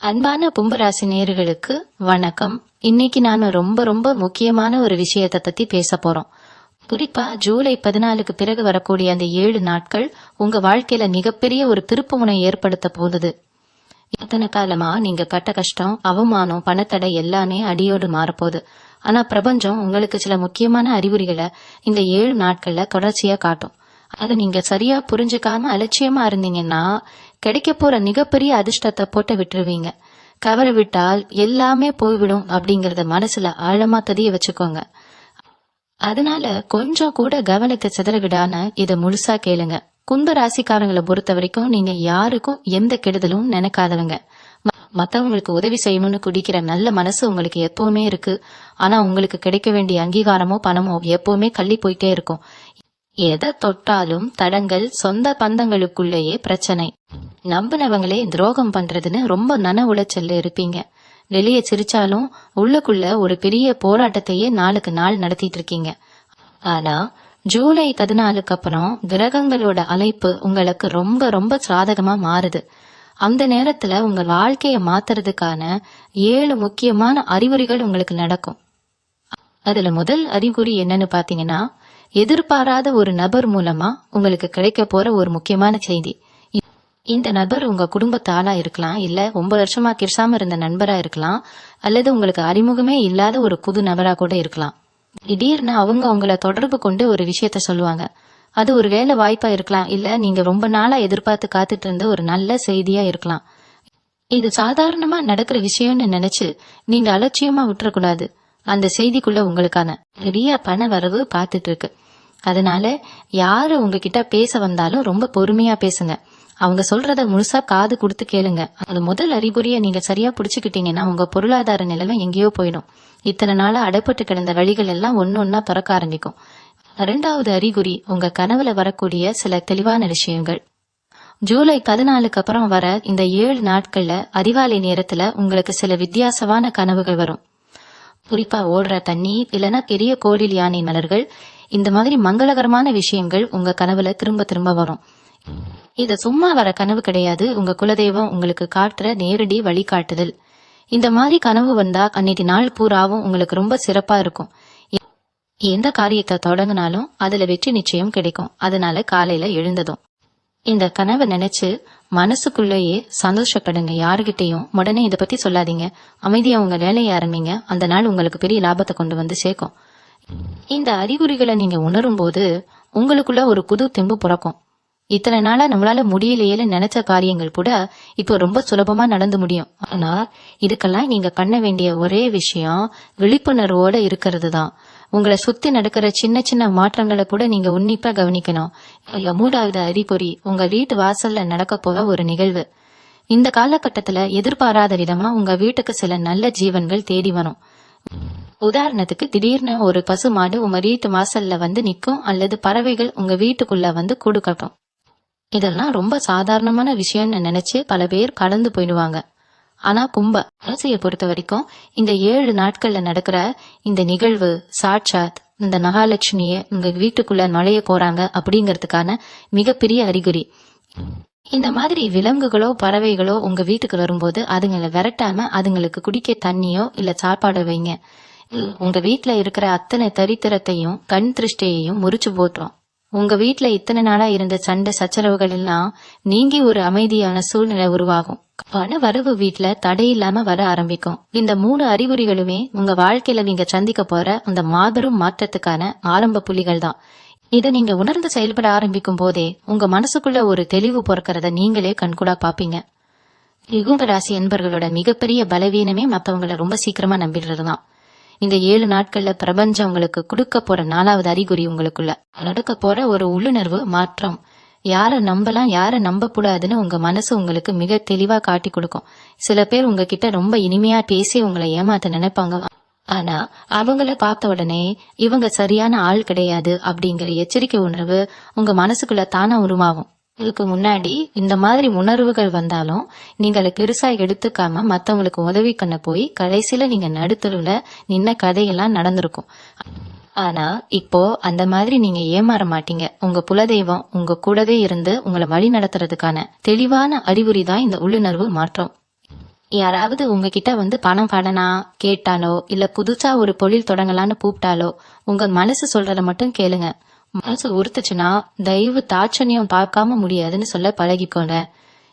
அன்பான கும்பராசி நேயர்களுக்கு வணக்கம். இன்னைக்கு நாம ரொம்ப ரொம்ப முக்கியமான ஒரு விஷயத்தை பத்தி பேச போறோம். குறிப்பா ஜூலை 14க்கு பிறகு வரக்கூடிய அந்த 7 நாட்கள் உங்க வாழ்க்கையில மிகப்பெரிய ஒரு திருப்புமுனை ஏற்படுத்த போகுது. இத்தனை காலமா நீங்க பட்ட கஷ்டம், அவமானம், பணத்தடை எல்லாமே அடியோடு மாறப்போகுது. ஆனா பிரபஞ்சம் உங்களுக்கு சில முக்கியமான அறிகுறிகளை இந்த 7 நாட்கள்ல தொடர்ச்சியா காட்டும். அதை நீங்க சரியா புரிஞ்சுக்காம அலட்சியமா இருந்தீங்கன்னா கிடைக்க போற மிகப்பெரிய அதிர்ஷ்டத்தை போட்டு விட்டுருவீங்க. கவலை விட்டால் எல்லாமே போய்விடும் அப்படிங்கறத மனசுல ஆழமா பதிய வச்சுக்கோங்க. அதனால கொஞ்சம் கூட கவனத்தை சிதற விடாம இதை முழுசா கேளுங்க. கும்ப ராசிக்காரங்களை பொறுத்த வரைக்கும் நீங்க யாருக்கும் எந்த கெடுதலும் நினைக்காதவங்க. மத்தவங்களுக்கு உதவி செய்யணும்னு குடிக்கிற நல்ல மனசு உங்களுக்கு எப்பவுமே இருக்கு. ஆனா உங்களுக்கு கிடைக்க வேண்டிய அங்கீகாரமோ பணமோ எப்பவுமே கள்ளி போயிட்டே இருக்கும். எதை தொட்டாலும் தடங்கள், சொந்த பந்தங்களுக்குள்ளேயே பிரச்சனை, நம்பினவங்களே துரோகம் பண்றதுன்னு ரொம்ப மன உளைச்சல்ல இருப்பீங்க. வெளியே சிரிச்சாலும் உள்ளுக்குள்ள ஒரு பெரிய போராட்டத்தையே நாளுக்கு நாள் நடத்திட்டு இருக்கீங்க. ஆனா ஜூலை 14க்கு அப்புறம் கிரகங்களோட அழைப்பு உங்களுக்கு ரொம்ப ரொம்ப சாதகமா மாறுது. அந்த நேரத்துல உங்க வாழ்க்கைய மாத்துறதுக்கான 7 முக்கியமான அறிகுறிகள் உங்களுக்கு நடக்கும். அதுல முதல் அறிகுறி என்னன்னு பாத்தீங்கன்னா, எதிர்பாராத ஒரு நபர் மூலமா உங்களுக்கு கிடைக்க போற ஒரு முக்கியமான செய்தி. இந்த நபர் உங்க குடும்பத்து ஆளா இருக்கலாம், இல்ல ரொம்ப வருஷமா கிர்சாம இருந்த நண்பரா இருக்கலாம், அல்லது உங்களுக்கு அறிமுகமே இல்லாத ஒரு புது நபரா கூட இருக்கலாம். திடீர்னு அவங்க உங்களை தொடர்பு கொண்டு ஒரு விஷயத்த சொல்லுவாங்க. அது ஒரு வேலை வாய்ப்பா இருக்கலாம், இல்ல நீங்க ரொம்ப நாளா எதிர்பார்த்து காத்துட்டு இருந்த ஒரு நல்ல செய்தியா இருக்கலாம். இது சாதாரணமா நடக்கிற விஷயம்னு நினைச்சு நீங்க அலட்சியமா விட்டுறக்கூடாது. அந்த செய்திக்குள்ள உங்களுக்கான பெரிய பண வரவு காத்துட்டு இருக்கு. அதனால யாரு உங்ககிட்ட பேச வந்தாலும் ரொம்ப பொறுமையா பேசுங்க. அவங்க சொல்றத முழுசா காது கொடுத்து கேளுங்க. அது முதல் அறிகுறியை நீங்க சரியா புடிச்சுக்கிட்டீங்கன்னா உங்க பொருளாதார நிலைமை எங்கேயோ போயிடும். இத்தனை நாளா அடைப்பட்டு கிடந்த வழிகள் எல்லாம் ஒன்னொன்னா திறக்க ஆரம்பிக்கும். 2வது அறிகுறி உங்க கனவுல வரக்கூடிய சில தெளிவான விஷயங்கள். ஜூலை 14க்கு அப்புறம் வர இந்த 7 நாட்கள்ல அதிகாலை நேரத்துல உங்களுக்கு சில வித்தியாசமான கனவுகள் வரும். குறிப்பா ஓடுற தண்ணி, இல்லைன்னா பெரிய கோடில் யானை மலர்கள், இந்த மாதிரி மங்களகரமான விஷயங்கள் உங்க கனவுல திரும்ப திரும்ப வரும். இது சும்மா வர கனவு கிடையாது, உங்க குலதெய்வம் உங்களுக்கு காட்டுற நேரடி வழிகாட்டுதல். இந்த மாதிரி கனவு வந்தா அன்னைக்கு நாள் பூராவும் உங்களுக்கு ரொம்ப சிறப்பா இருக்கும். எந்த காரியத்தை தொடங்கினாலும் அதுல வெற்றி நிச்சயம் கிடைக்கும். அதனால காலையில எழுந்ததும் இந்த கனவை நினைச்சு மனசுக்குள்ளேயே சந்தோஷப்படுங்க. யாருகிட்டையும் உடனே இதை பத்தி சொல்லாதீங்க. அமைதியா உங்க வேலையை ஆரம்பிங்க. அந்த நாள் உங்களுக்கு பெரிய லாபத்தை கொண்டு வந்து சேர்க்கும். இந்த அறிகுறிகளை நீங்க உணரும் போது உங்களுக்குள்ள ஒரு புது தெம்பு பிறக்கும். இத்தனை நாளா நம்மளால முடியலையேன்னு நினைச்ச காரியங்கள் கூட இப்போ ரொம்ப சுலபமா நடந்து முடியும். ஆனா இதுக்கெல்லாம் நீங்க பண்ண வேண்டிய ஒரே விஷயம் விழிப்புணர்வோட இருக்கிறது தான். உங்களை சுத்தி நடக்கிற சின்ன சின்ன மாற்றங்களை கூட நீங்க உன்னிப்பா கவனிக்கணும். 3வது அறிகுறி உங்க வீட்டு வாசல்ல நடக்க போற ஒரு நிகழ்வு. இந்த காலகட்டத்துல எதிர்பாராத விதமா உங்க வீட்டுக்கு சில நல்ல ஜீவன்கள் தேடி வரும். உதாரணத்துக்கு திடீர்னு ஒரு பசு மாடு உங்க வீட்டு வாசல்ல வந்து நிக்கும், அல்லது பறவைகள் உங்க வீட்டுக்குள்ள வந்து கூடு கட்டும். இதெல்லாம் ரொம்ப சாதாரணமான விஷயம்னு நினைச்சு பல பேர் கடந்து போயிடுவாங்க. ஆனா கும்ப ராசியை பொறுத்த வரைக்கும் இந்த 7 நாட்கள்ல நடக்கிற இந்த நிகழ்வு சாட்சாத் இந்த மகாலட்சுமிய உங்க வீட்டுக்குள்ள நுழைய போறாங்க அப்படிங்கறதுக்கான மிகப்பெரிய அறிகுறி. இந்த மாதிரி விலங்குகளோ பறவைகளோ உங்க வீட்டுக்கு வரும்போது அதுங்களை விரட்டாம அதுங்களுக்கு குடிக்க தண்ணியோ இல்ல சாப்பாடு வைங்க. உங்க வீட்டுல இருக்கிற அத்தனை தரித்திரத்தையும் கண் திருஷ்டியையும் முறிச்சு போட்டுரும். உங்க வீட்டுல இத்தனை நாளா இருந்த சண்டை சச்சரவுகள் எல்லாம் நீங்கி ஒரு அமைதியான சூழ்நிலை உருவாகும். பண வரவு வீட்டுல தடையில்லாம வர ஆரம்பிக்கும். இந்த 3 அறிகுறிகளுமே உங்க வாழ்க்கையில நீங்க சந்திக்க போற அந்த மாபெரும் மாற்றத்துக்கான ஆரம்ப புள்ளிகள் தான். இதை நீங்க உணர்ந்து செயல்பட ஆரம்பிக்கும் போதே உங்க மனசுக்குள்ள ஒரு தெளிவு பிறக்கிறத நீங்களே கண்கூடா பாப்பீங்க. கும்ப ராசி என்பவர்களோட மிகப்பெரிய பலவீனமே மத்தவங்களை ரொம்ப சீக்கிரமா நம்பிடுறதுதான். இந்த 7 நாட்கள்ல பிரபஞ்சம் உங்களுக்கு கொடுக்க போற 4வது அறிகுறி உங்களுக்குள்ள நடக்க போற ஒரு உள்ளுணர்வு மாற்றம். யார நம்பலாம் யார நம்ப கூடாதுன்னு உங்க மனசு உங்களுக்கு மிக தெளிவா காட்டி கொடுக்கும். சில பேர் உங்ககிட்ட ரொம்ப இனிமையா பேசி உங்களை ஏமாத்த நினைப்பாங்க. ஆனா அவங்கள பார்த்த உடனே இவங்க சரியான ஆள் கிடையாது அப்படிங்கிற எச்சரிக்கை உணர்வு உங்க மனசுக்குள்ள தானா உருவாகும். இதுக்கு முன்னாடி இந்த மாதிரி உணர்வுகள் வந்தாலும் நீங்களை பெருசா எடுத்துக்காம மத்தவங்களுக்கு உதவி பண்ண போய் கடைசியில நீங்க நடுத்தருவுல நின்ன கதையெல்லாம் நடந்திருக்கும். ஆனா இப்போ அந்த மாதிரி நீங்க ஏமாற மாட்டீங்க. உங்க குலதெய்வம் உங்க கூடவே இருந்து உங்களை வழி நடத்துறதுக்கான தெளிவான அறிகுறி தான் இந்த உள்ளுணர்வு மாற்றம். யாராவது உங்ககிட்ட வந்து பணம் கடனா கேட்டாலோ இல்ல புதுசா ஒரு தொழில் தொடங்கலான்னு கூப்பிட்டாலோ உங்க மனசு சொல்றத மட்டும் கேளுங்க. மனசு உறுத்துச்சுன்னா தயவு தாட்சணியம் பார்க்காம முடியாதுன்னு சொல்ல பழகிக்கோங்க.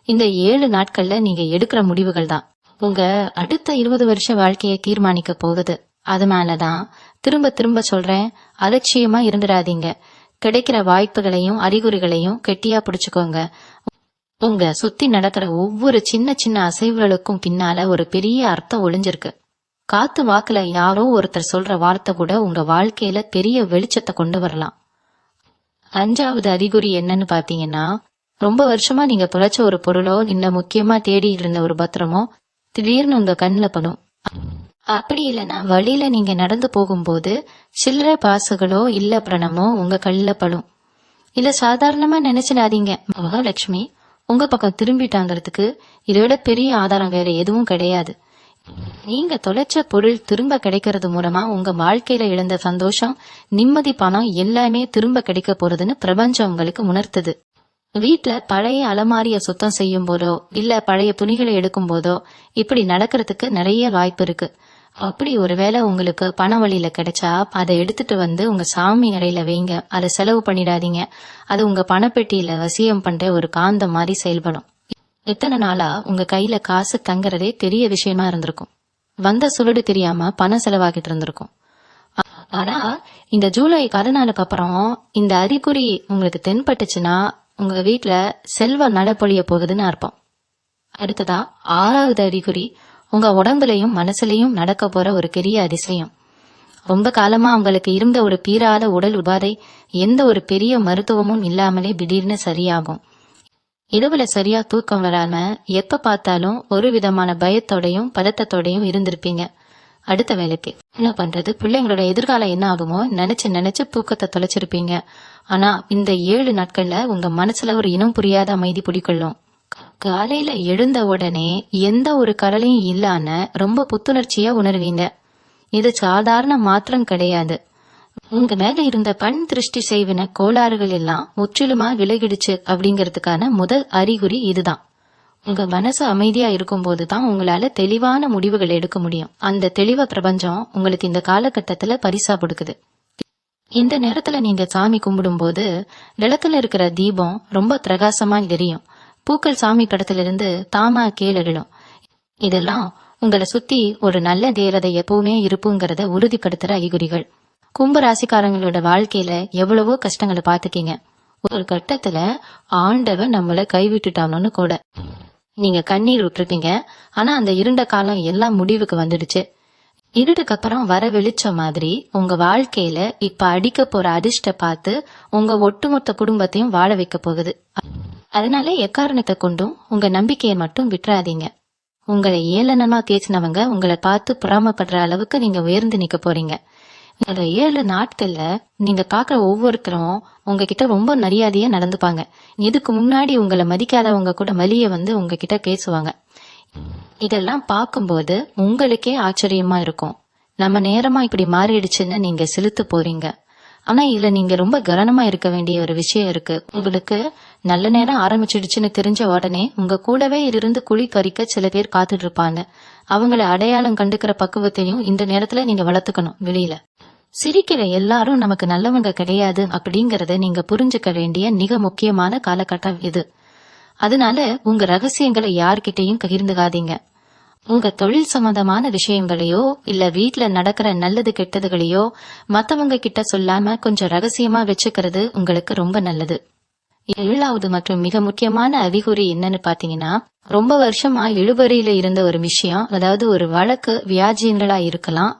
இந்த 7 நாட்கள்ல நீங்க எடுக்கிற முடிவுகள் தான் உங்க அடுத்த 20 வருஷ வாழ்க்கையை தீர்மானிக்க போகுது. அதனாலதான் திரும்ப திரும்ப சொல்றேன், அலட்சியமா இருந்துடாதீங்க. கிடைக்கிற வாய்ப்புகளையும் அறிகுறிகளையும் கெட்டியா பிடிச்சுக்கோங்க. உங்க சுத்தி நடக்கிற ஒவ்வொரு சின்ன சின்ன அசைவுகளுக்கும் பின்னால ஒரு பெரிய அர்த்தம் ஒளிஞ்சிருக்கு. காத்து வாக்குல யாரோ ஒருத்தர் சொல்ற வார்த்தை கூட உங்க வாழ்க்கையில பெரிய வெளிச்சத்தை கொண்டு வரலாம். 5வது அறிகுறி என்னன்னு பாத்தீங்கன்னா, ரொம்ப வருஷமா நீங்க தொலைச்ச ஒரு பொருளோ இல்ல முக்கியமா தேடி இருந்த ஒரு பத்திரமோ திடீர்னு உங்க கண்ணுல படும். அப்படி இல்லைன்னா வழியில நீங்க நடந்து போகும்போது சில்லறை பாசுகளோ இல்ல பிரணமோ உங்க கண்ணுல படும். இல்ல சாதாரணமா நினைச்சிடாதீங்க, மகாலட்சுமி உங்க பக்கம் திரும்பிட்டாங்கிறதுக்கு இதோட பெரிய ஆதாரம் வேற எதுவும் கிடையாது. நீங்க தொலைச்ச பொருள் திரும்ப கிடைக்கிறது மூலமா உங்க வாழ்க்கையில இழந்த சந்தோஷம், நிம்மதி, பணம் எல்லாமே திரும்ப கிடைக்க போறதுன்னு பிரபஞ்சம் உங்களுக்கு உணர்த்துது. வீட்டுல பழைய அலமாரிய சுத்தம் செய்யும் போதோ இல்ல பழைய துணிகளை எடுக்கும் போதோ இப்படி நடக்கிறதுக்கு நிறைய வாய்ப்பு இருக்கு. அப்படி ஒருவேளை உங்களுக்கு பண வழியில கிடைச்சா அதை எடுத்துட்டு வந்து உங்க சாமி அறையில வைங்க. அதை செலவு பண்ணிடாதீங்க. அது உங்க பணப்பெட்டியில வசியம் பண்ற ஒரு காந்தம் மாதிரி செயல்படும். இத்தனை நாளா உங்க கையில காசு தங்குறதே பெரிய விஷயமா இருந்திருக்கும். வந்த சுவடு தெரியாம பணம் செலவாகிட்டு இருந்திருக்கும். ஆனா இந்த ஜூலை 14 அப்புறம் இந்த அறிகுறி உங்களுக்கு தென்பட்டுச்சுன்னா உங்க வீட்டுல செல்வ நடப்பொழிய போகுதுன்னு அர்த்தம். அடுத்ததா 6வது அறிகுறி உங்க உடம்புலயும் மனசுலயும் நடக்க போற ஒரு பெரிய அதிசயம். ரொம்ப காலமா உங்களுக்கு இருந்த ஒரு தீராத உடல் உபாதை எந்த ஒரு பெரிய மருத்துவமும் இல்லாமலே திடீர்னு சரியாகும். இரவுல சரியா தூக்கம் வராம எப்ப பார்த்தாலும் ஒரு விதமான பயத்தோடையும் பதட்டத்தோடையும் இருந்திருப்பீங்க. அடுத்த வேலைக்கு என்ன பண்றது, பிள்ளைங்களோட எதிர்காலம் என்ன ஆகுமோ நினைச்சு நினைச்சு தூக்கத்தை தொலைச்சிருப்பீங்க. ஆனா இந்த 7 நாட்கள்ல உங்க மனசுல ஒரு இனம் புரியாத அமைதி பிடிக்கொள்ளும். காலையில எழுந்த உடனே எந்த ஒரு கவலையும் இல்லாம ரொம்ப புத்துணர்ச்சியா உணர்வீங்க. இது சாதாரண மாற்றம் கிடையாது. உங்க மேல இருந்த கண் திருஷ்டி செய்வின கோளாறுகள் எல்லாம் முற்றிலுமா விலகிடுச்சு அப்படிங்கறதுக்கான முதல் அறிகுறி இதுதான். உங்க மனசு அமைதியா இருக்கும் போதுதான் உங்களால தெளிவான முடிவுகள் எடுக்க முடியும். அந்த தெளிவ பிரபஞ்சம் உங்களுக்கு இந்த காலகட்டத்துல பரிசா கொடுக்குது. இந்த நேரத்துல நீங்க சாமி கும்பிடும் போது விளக்குல இருக்கிற தீபம் ரொம்ப பிரகாசமா எரியும். பூக்கள் சாமி படத்துல இருந்து தாமா கீழிடும். இதெல்லாம் உங்களை சுத்தி ஒரு நல்ல தேவதை எப்பவுமே இருப்புங்கிறத உறுதிப்படுத்துற அறிகுறிகள். கும்ப ராசிக்காரங்களோட வாழ்க்கையில எவ்வளவோ கஷ்டங்களை பாத்துக்கீங்க. ஒரு கட்டத்துல ஆண்டவன் நம்மள கைவிட்டுட்டானோன்னு கூட நீங்க கண்ணீர் விட்டுருக்கீங்க. ஆனா அந்த இருண்ட காலம் எல்லாம் முடிவுக்கு வந்துடுச்சு. இருட்டுக்கு அப்புறம் வர வெளிச்ச மாதிரி உங்க வாழ்க்கையில இப்ப அடிக்க போற அதிர்ஷ்ட பார்த்து உங்க ஒட்டுமொத்த குடும்பத்தையும் வாழ வைக்க போகுது. அதனால எக்காரணத்தை கொண்டும் உங்க நம்பிக்கையை மட்டும் விட்டுறாதீங்க. உங்களை ஏளனமா தேய்ச்சினவங்க உங்களை பார்த்து பொறாமப்படுற அளவுக்கு நீங்க உயர்ந்து நிக்க போறீங்க. இந்த 7 நாட்கள்ல நீங்க பாக்குற ஒவ்வொருத்தரும் உங்ககிட்ட ரொம்ப மரியாதையா நடந்துப்பாங்க. இதுக்கு முன்னாடி உங்களை மதிக்காதவங்க கூட வலிய வந்து உங்ககிட்ட பேசுவாங்க. இதெல்லாம் பார்க்கும்போது உங்களுக்கே ஆச்சரியமா இருக்கும். நம்ம நேரமா இப்படி மாறிடுச்சுன்னு நீங்க செலுத்து போறீங்க. ஆனா இதுல நீங்க ரொம்ப கவனமா இருக்க வேண்டிய ஒரு விஷயம் இருக்கு. உங்களுக்கு நல்ல நேரம் ஆரம்பிச்சிடுச்சுன்னு தெரிஞ்ச உடனே உங்க கூடவே இருந்து குழி பறிக்க சில பேர் காத்துட்டு இருப்பாங்க. அவங்கள அடையாளம் கண்டுக்கிற பக்குவத்தையும் இந்த நேரத்துல நீங்க வளர்த்துக்கணும். வெளியில சிரிக்கிற எல்லாரும் நமக்கு நல்லவங்க கிடையாது அப்படிங்கறத நீங்க புரிஞ்சுக்க வேண்டிய மிக முக்கியமான காலகட்டம் இது. அதனால உங்க ரகசியங்களை யார்கிட்டையும் பகிர்ந்துகாதீங்க. உங்க தொழில் சம்பந்தமான விஷயங்களையோ இல்ல வீட்டுல நடக்கிற நல்லது கெட்டதுகளையோ மத்தவங்க கிட்ட சொல்லாம கொஞ்சம் ரகசியமா வச்சுக்கிறது உங்களுக்கு ரொம்ப நல்லது. 7வது மற்றும் மிக முக்கியமான அறிகுறி என்னன்னு பாத்தீங்கன்னா, ரொம்ப வருஷமா இழுபறியில இருந்த ஒரு விஷயம், அதாவது ஒரு வழக்கு வியாஜியங்களா இருக்கலாம்,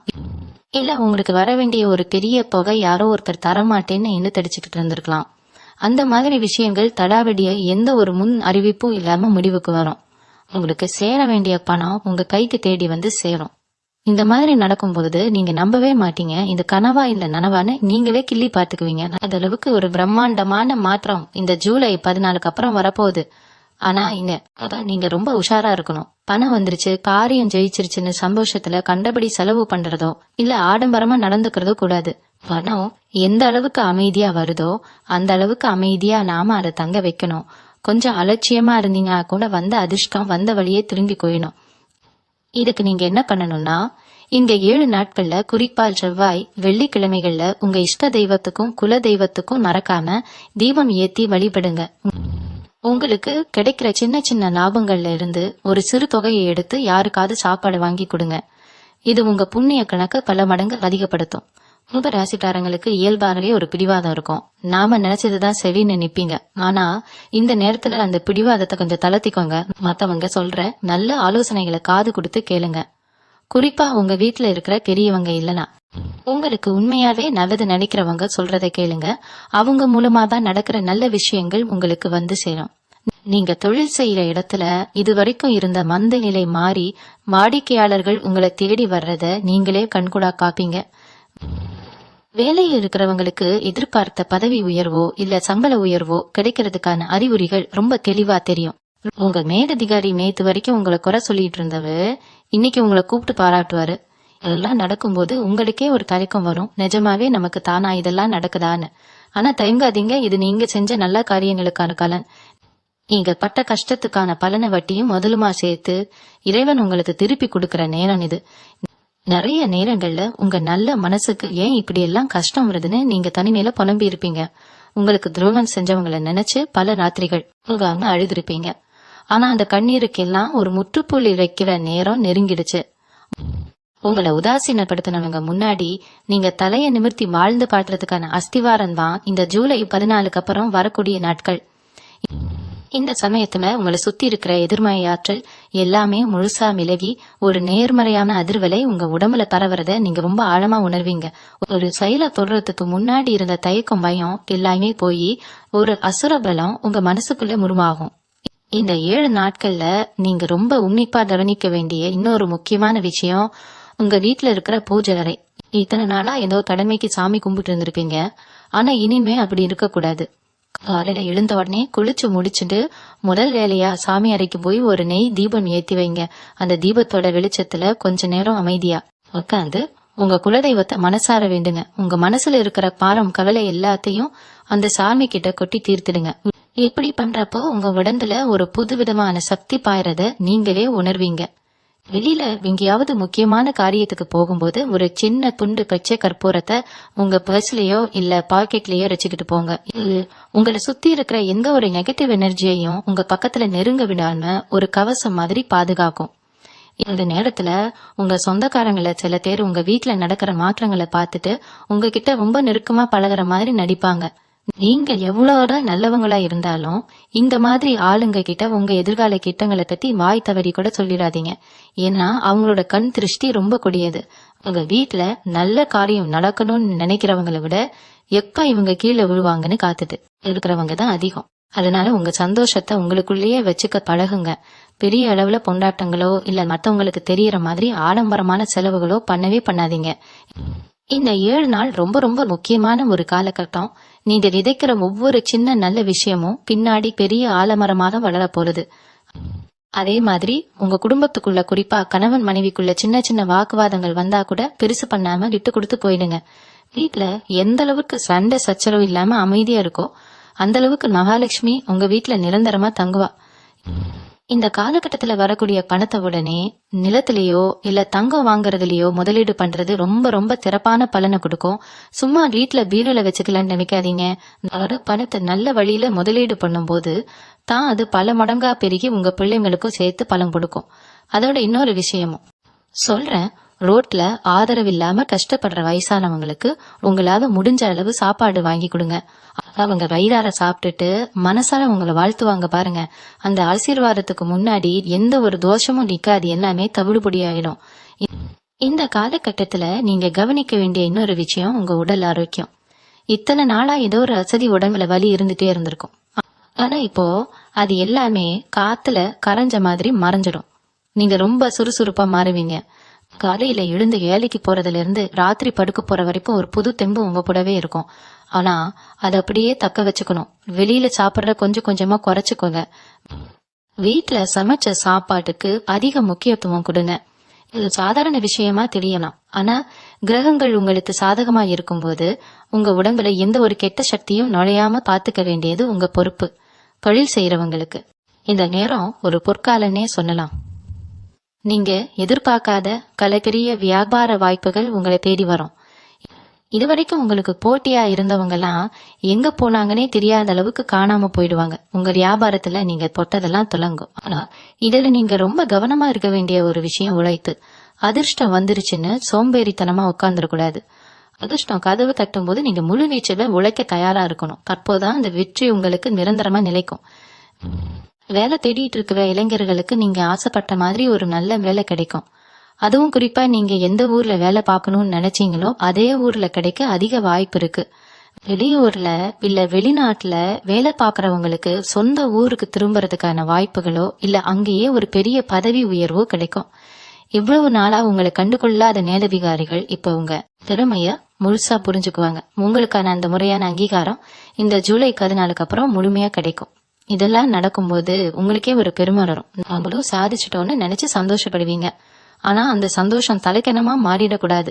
இல்ல உங்களுக்கு வர வேண்டிய ஒரு பெரிய தொகை யாரோ ஒருத்தர் தரமாட்டேன்னு இழுத்தடிச்சுக்கிட்டு இருந்திருக்கலாம். அந்த மாதிரி விஷயங்கள் தடாவடிய எந்த ஒரு முன் அறிவிப்பும் இல்லாம முடிவுக்கு வரும். உங்களுக்கு சேர வேண்டிய பணம் உங்க கைக்கு தேடி வந்து சேரும். இந்த மாதிரி நடக்கும்போது நீங்க நம்பவே மாட்டீங்க. இந்த கனவா இல்ல நனவான்னு நீங்களே கிள்ளி பாத்துக்குவீங்க. அந்த அளவுக்கு ஒரு பிரம்மாண்டமான மாற்றம் இந்த ஜூலை 14 அப்புறம் வரப்போகுது. ஆனா அதான் நீங்க ரொம்ப உஷாரா இருக்கணும். பணம் வந்துருச்சு, காரியம் ஜெயிச்சிருச்சுன்னு சந்தோஷத்துல கண்டபடி செலவு பண்றதோ இல்ல ஆடம்பரமா நடந்துக்கிறதோ கூடாது. பணம் எந்த அளவுக்கு அமைதியா வருதோ அந்த அளவுக்கு அமைதியா நாம அதை தங்க வைக்கணும். கொஞ்சம் அலட்சியமா இருந்தீங்கன்னா கூட வந்த அதிர்ஷ்டம் வந்த வழியே திரும்பி கொயணும். இதுக்கு நீங்க என்ன பண்ணணும்னா, இந்த 7 நாட்கள்ல குறிப்பா செவ்வாய், வெள்ளிக்கிழமைகள்ல உங்க இஷ்ட தெய்வத்துக்கும் குல தெய்வத்துக்கும் மறக்காம தீபம் ஏத்தி வழிபடுங்க. உங்களுக்கு கிடைக்கிற சின்ன சின்ன லாபங்கள்ல இருந்து ஒரு சிறு தொகையை எடுத்து யாருக்காவது சாப்பாடு வாங்கி கொடுங்க. இது உங்க புண்ணிய கணக்கு பல மடங்கு அதிகப்படுத்தும். கும்ப ராசிக்காரங்களுக்கு இயல்பாகவே ஒரு பிடிவாதம் இருக்கும். நாம நினைச்சதுதான் செவின்னு நிப்பீங்க. ஆனா இந்த நேரத்துல அந்த பிடிவாதத்தை கொஞ்சம் தளர்த்திக்கோங்க. மத்தவங்க சொல்ற நல்ல ஆலோசனைகளை காது கொடுத்து கேளுங்க. குறிப்பா உங்க வீட்டுல இருக்கிற பெரியவங்க இல்லனா உங்களுக்கு உண்மையாவே நல்லது நினைக்கிறவங்க சொல்றதை கேளுங்க. அவங்க மூலமா தான் நடக்கிற நல்ல விஷயங்கள் உங்களுக்கு வந்து சேரும். நீங்க தொழில் செய்யற இடத்துல இதுவரைக்கும் இருந்த மந்த நிலை மாறி வாடிக்கையாளர்கள் உங்களை தேடி வர்றத நீங்களே கண்கூடா காப்பீங்க. வேலையில் இருக்கிறவங்களுக்கு எதிர்பார்த்த பதவி உயர்வோ இல்ல சம்பள உயர்வோ கிடைக்கிறதுக்கான அறிகுறிகள் ரொம்ப தெளிவா தெரியும். உங்க மேலதிகாரி நேத்து வரைக்கும் உங்களை குறை சொல்லிட்டு இருந்தவர் இன்னைக்கு உங்களை கூப்பிட்டு பாராட்டுவாரு. இதெல்லாம் நடக்கும்போது உங்களுக்கே ஒரு தயக்கம் வரும், நிஜமாவே நமக்கு தானா இதெல்லாம் நடக்குதான்னு. ஆனா தயங்காதீங்க, இது நீங்க செஞ்ச நல்ல காரியங்களுக்கான பலன். நீங்க பட்ட கஷ்டத்துக்கான பலனை வட்டியும் முதலுமா சேர்த்து இறைவன் உங்களுக்கு திருப்பி கொடுக்கற நேரம் இது. நிறைய நேரங்கள்ல உங்க நல்ல மனசுக்கு ஏன் இப்படி எல்லாம் கஷ்டம் வருதுன்னு நீங்க தனிமையில புலம்பி இருப்பீங்க. உங்களுக்கு துரோகம் செஞ்சவங்களை நினைச்சு பல ராத்திரிகள் உங்க அழுதுருப்பீங்க. ஆனா அந்த கண்ணீருக்கெல்லாம் ஒரு முற்றுப்புள்ளி வைக்கிற நேரம் நெருங்கிடுச்சு. உங்களை உதாசீனப்படுத்தினவங்க முன்னாடி நீங்க தலைய நிமிர்த்தி வாழ்ந்து காட்டுறதுக்கான அஸ்திவாரம் தான் இந்த ஜூலை 14 அப்புறம் வரக்கூடிய நாட்கள். இந்த சமயத்துல உங்களை சுத்தி இருக்கிற எதிர்மறை ஆற்றல் எல்லாமே முழுசா விலகி ஒரு நேர்மறையான அதிர்வலை உங்க உடம்புல பரவறத நீங்க ரொம்ப ஆழமா உணர்வீங்க. ஒரு செயலை தொடர்றதுக்கு முன்னாடி இருந்த தயக்கம் பயம் எல்லாமே போய் ஒரு அசுர பலம் உங்க மனசுக்குள்ள உருவாகும். இந்த 7 நாட்கள்ல நீங்க ரொம்ப உன்னிப்பா கவனிக்க வேண்டிய இன்னொரு முக்கியமான விஷயம், உங்க வீட்டுல இருக்கிற பூஜை அறை. இத்தனை நாளா ஏதோ கடமைக்கு சாமி கும்பிட்டு இருந்திருப்பீங்க. ஆனா இனிமே அப்படி இருக்க கூடாது. காலையில எழுந்த உடனே குளிச்சு முடிச்சுட்டு முதல் வேலையா சாமி அறைக்கு போய் ஒரு நெய் தீபம் ஏத்தி வைங்க. அந்த தீபத்தோட வெளிச்சத்துல கொஞ்ச நேரம் அமைதியா உட்காந்து உங்க குலதெய்வத்தை மனசார வேண்டுங்க. உங்க மனசுல இருக்கிற பாரம் கவலை எல்லாத்தையும் அந்த சாமி கிட்ட கொட்டி தீர்த்துடுங்க. இப்படி பண்றப்போ உங்க உடம்புல ஒரு புதுவிதமான சக்தி பாயறத நீங்களே உணர்வீங்க. வெளியில எங்கேயாவது முக்கியமான காரியத்துக்கு போகும்போது ஒரு சின்ன துண்டு பச்சை கற்பூரத்தை உங்க பர்ஸ்லயோ இல்ல பாக்கெட்லயோ வச்சுக்கிட்டு போங்க. இது உங்களை சுத்தி இருக்கிற எந்த ஒரு நெகட்டிவ் எனர்ஜியையும் உங்க பக்கத்துல நெருங்க விடாம ஒரு கவசம் மாதிரி பாதுகாக்கும். இந்த நேரத்துல உங்க சொந்தக்காரங்களை சில பேர் உங்க வீட்டுல நடக்கிற மாற்றங்களை பார்த்துட்டு உங்ககிட்ட ரொம்ப நெருக்கமா பழகுற மாதிரி நடிப்பாங்க. நீங்க எவ்வளவுதான் நல்லவங்களா இருந்தாலும் இந்த மாதிரி ஆளுங்க கிட்ட உங்க எதிர்கால கிட்டங்களை பத்தி வாய் தவறி கூட சொல்லிடாதீங்க. ஏன்னா அவங்களோட கண் திருஷ்டி ரொம்ப கொடியது. உங்க வீட்டுல நல்ல காரியம் நடக்கணும்னு நினைக்கிறவங்களை விட எப்ப இவங்க கீழே விழுவாங்கன்னு காத்துட்டு இருக்கிறவங்க தான் அதிகம். அதனால உங்க சந்தோஷத்தை உங்களுக்குள்ளேயே வச்சுக்க பழகுங்க. பெரிய அளவுல கொண்டாட்டங்களோ இல்ல மத்தவங்களுக்கு தெரியற மாதிரி ஆடம்பரமான செலவுகளோ பண்ணவே பண்ணாதீங்க. இந்த 7 நாள் ரொம்ப ரொம்ப முக்கியமான ஒரு காலகட்டம். நீங்க விதைக்கிற ஒவ்வொரு சின்ன நல்ல விஷயமும் பின்னாடி பெரிய ஆலமரமாக வளர போறது. அதே மாதிரி உங்க குடும்பத்துக்குள்ள குறிப்பா கணவன் மனைவிக்குள்ள சின்ன சின்ன வாக்குவாதங்கள் வந்தா கூட பெருசு பண்ணாம விட்டு கொடுத்து போயிடுங்க. வீட்டுல எந்த அளவுக்கு சண்டை சச்சரவு இல்லாம அமைதியா இருக்கோ அந்த அளவுக்கு மகாலட்சுமி உங்க வீட்டுல நிரந்தரமா தங்குவா. இந்த காலகட்டத்துல வரக்கூடிய பணத்தை உடனே நிலத்திலேயோ இல்ல தங்கம் வாங்குறதுலயோ முதலீடு பண்றது ரொம்ப ரொம்ப சிறப்பான பலனை கொடுக்கும். சும்மா வீட்டுல பீரோல வச்சுக்கலான்னு நினைக்காதீங்க. வர பணத்தை நல்ல வழியில முதலீடு பண்ணும் போது தான் அது பல மடங்கா பெருகி உங்க பிள்ளைங்களுக்கும் சேர்த்து பலன் கொடுக்கும். அதோட இன்னொரு விஷயமும் சொல்றேன், ரோட்ல ஆதரவு இல்லாம கஷ்டப்படுற வயசானவங்களுக்கு உங்களால முடிஞ்ச அளவு சாப்பாடு வாங்கி கொடுங்க. அவங்க வயிறார சாப்பிட்டுட்டு மனசார உங்களை வாழ்த்துவாங்க பாருங்க. அந்த ஆசீர்வாதத்துக்கு முன்னாடி எந்த ஒரு தோஷமும் நிக்காது, எல்லாமே தவிடுபொடி ஆயிடும். இந்த காலகட்டத்துல நீங்க கவனிக்க வேண்டிய இன்னொரு விஷயம் உங்க உடல் ஆரோக்கியம். இத்தனை நாளா ஏதோ ஒரு அசதி உடம்புல வலி இருந்துட்டே இருந்திருக்கும். ஆனா இப்போ அது எல்லாமே காத்துல கரைஞ்ச மாதிரி மறைஞ்சிடும். நீங்க ரொம்ப சுறுசுறுப்பா மாறுவீங்க. காலையில எழுந்து வேலைக்கு போறதுல இருந்து ராத்திரி படுக்க போற வரைக்கும் ஒரு புது தெம்பு உங்க கூடவே இருக்கும். ஆனா அதை அப்படியே தக்க வச்சுக்கணும். வெளியில சாப்பிடுற கொஞ்சம் கொஞ்சமா குறைச்சுக்கோங்க. வீட்டுல சமைச்ச சாப்பாட்டுக்கு அதிக முக்கியத்துவம் கொடுங்க. இது சாதாரண விஷயமா தெரியலாம், ஆனா கிரகங்கள் உங்களுக்கு சாதகமா இருக்கும்போது உங்க உடம்புல எந்த ஒரு கெட்ட சக்தியும் நுழையாம பாத்துக்க வேண்டியது உங்க பொறுப்பு. தொழில் செய்யறவங்களுக்கு இந்த நேரம் ஒரு பொற்காலன்னே சொல்லலாம். நீங்க எதிர்பார்க்காத கலைபெரிய வியாபார வாய்ப்புகள் உங்களை தேடி வரும். இதுவரைக்கும் உங்களுக்கு போட்டியா இருந்தவங்க எல்லாம் எங்க போனாங்கன்னே தெரியாத அளவுக்கு காணாம போயிடுவாங்க. உங்க வியாபாரத்துல நீங்க தொட்டதெல்லாம் துலங்கும். ஆனா இதுல நீங்க ரொம்ப கவனமா இருக்க வேண்டிய ஒரு விஷயம் உழைத்து. அதிர்ஷ்டம் வந்துருச்சுன்னு சோம்பேறித்தனமா உட்கார்ந்துடக்கூடாது. அதிர்ஷ்டம் கதவு தட்டும் போது நீங்க முழு நீச்சல உழைக்க தயாரா இருக்கணும். தற்போதான் அந்த வெற்றி உங்களுக்கு நிரந்தரமா நிலைக்கும். வேலை தேடிட்டு இருக்கிற இளைஞர்களுக்கு நீங்க ஆசைப்பட்ட மாதிரி ஒரு நல்ல வேலை கிடைக்கும். அதுவும் குறிப்பா நீங்க எந்த ஊர்ல வேலை பார்க்கணும்னு நினைச்சீங்களோ அதே ஊர்ல கிடைக்க அதிக வாய்ப்பு இருக்கு. வெளியூர்ல இல்ல வெளிநாட்டுல வேலை பார்க்கறவங்களுக்கு சொந்த ஊருக்கு திரும்புறதுக்கான வாய்ப்புகளோ இல்ல அங்கேயே ஒரு பெரிய பதவி உயர்வோ கிடைக்கும். இவ்வளவு நாளா உங்களை கண்டுகொள்ளாத மேலதிகாரிகள் இப்ப உங்க திறமைய முழுசா புரிஞ்சுக்குவாங்க. உங்களுக்கான அந்த முறையான அங்கீகாரம் இந்த ஜூலை 14 அப்புறம் முழுமையா கிடைக்கும். இதெல்லாம் நடக்கும்போது உங்களுக்கே ஒரு பெருமை வரும். நாமளும் சாதிச்சிட்டோம்னு நினைச்சு சந்தோஷப்படுவீங்க. ஆனா அந்த சந்தோஷம் தலைக்கணமா மாறிடக்கூடாது.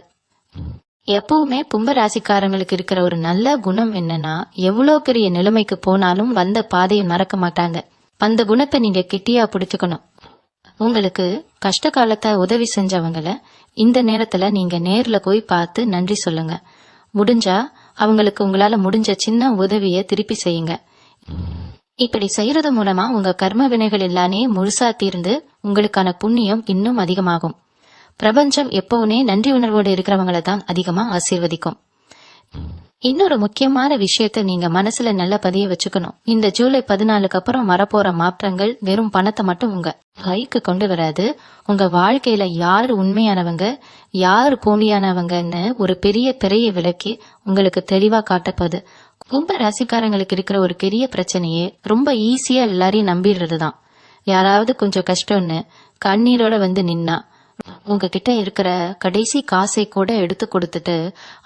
எப்பவுமே கும்ப ராசிக்காரங்களுக்கு இருக்கிற ஒரு நல்ல குணம் என்னன்னா, எவ்வளவு பெரிய நிலைமைக்கு போனாலும் வந்த பாதையை மறக்க மாட்டாங்க. அந்த குணத்தை நீங்க கெட்டியா பிடிச்சுக்கணும். உங்களுக்கு கஷ்ட காலத்தை உதவி செஞ்சவங்கள இந்த நேரத்துல நீங்க நேர்ல போய் பார்த்து நன்றி சொல்லுங்க. முடிஞ்சா அவங்களுக்கு உங்களால முடிஞ்ச சின்ன உதவிய திருப்பி செய்யுங்க. இப்படி செய்யறது மூலமா உங்க கர்ம வினைகள் எல்லாமே முழுசா தீர்ந்து உங்களுக்கான புண்ணியம் இன்னும் அதிகமாகும். பிரபஞ்சம் எப்பவுமே நன்றி உணர்வோடு இருக்கிறவங்கள தான் அதிகமா ஆசீர்வதிக்கும். இன்னொரு முக்கியமான விஷயத்த நீங்க மனசுல நல்ல பதிய வச்சுக்கணும். இந்த ஜூலை 14 அப்புறம் வரப்போற மாற்றங்கள் வெறும் பணத்தை மட்டும் உங்க கைக்கு கொண்டு வராது. உங்க வாழ்க்கையில யாரு உண்மையானவங்க யாரு போலியானவங்கன்னு ஒரு பெரிய பிறையை விளக்கி உங்களுக்கு தெளிவா காட்டப்போகுது. கும்ப ராசிக்காரங்களுக்கு இருக்கிற ஒரு பெரிய பிரச்சனையே ரொம்ப ஈஸியா எல்லாரையும் நம்பிடுறதுதான். யாராவது கொஞ்சம் கஷ்டம்னு கண்ணீரோட வந்து நின்னா உங்ககிட்ட இருக்கிற கடைசி காசை கூட எடுத்து கொடுத்துட்டு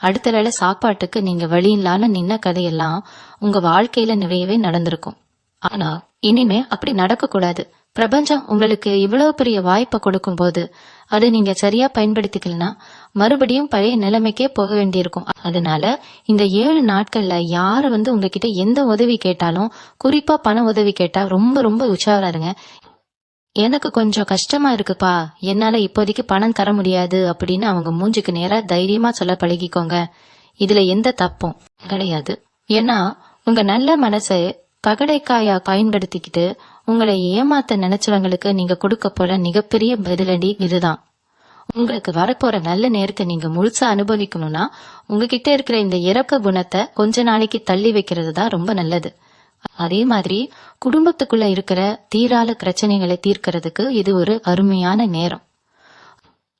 அடுத்த வேளை சாப்பாட்டுக்கு நீங்க வழி இல்லாம நின்ன கதையெல்லாம் உங்க வாழ்க்கையில நிறையவே நடந்திருக்கும். ஆனா இனிமே அப்படி நடக்க கூடாது. பிரபஞ்சம் உங்களுக்கு இவ்வளவு பெரிய வாய்ப்பை கொடுக்கும் போது அதை நீங்க சரியா பயன்படுத்திக்கலனா மறுபடியும் பழைய நிலைமைக்கே போக வேண்டியிருக்கும். அதனால இந்த 7 நாட்கள்ல யாரு வந்து உங்ககிட்ட எந்த உதவி கேட்டாலும், குறிப்பா பண உதவி கேட்டா ரொம்ப ரொம்ப உஷாரா இருங்க. எனக்கு கொஞ்சம் கஷ்டமா இருக்குப்பா, என்னால இப்போதைக்கு பணம் தர முடியாது அப்படின்னு அவங்க மூஞ்சுக்கு நேரா தைரியமா சொல்ல பழகிக்கோங்க. இதுல எந்த தப்பும் கிடையாது. ஏன்னா உங்க நல்ல மனசை பகடைக்காயா பயன்படுத்திக்கிட்டு உங்களை ஏமாத்த நினைச்சவங்களுக்கு நீங்க கொடுக்க போற மிகப்பெரிய பதிலடி இதுதான். உங்களுக்கு வரப்போற நல்ல நேரத்தை நீங்க முழுசா அனுபவிக்கணும்னா உங்ககிட்ட இருக்கிற இந்த இறக்க குணத்தை கொஞ்ச நாளைக்கு தள்ளி வைக்கிறது தான் ரொம்ப நல்லது. அதே மாதிரி குடும்பத்துக்குள்ள இருக்கிற தீராத பிரச்சனைகளை தீர்க்கறதுக்கு இது ஒரு அருமையான நேரம்.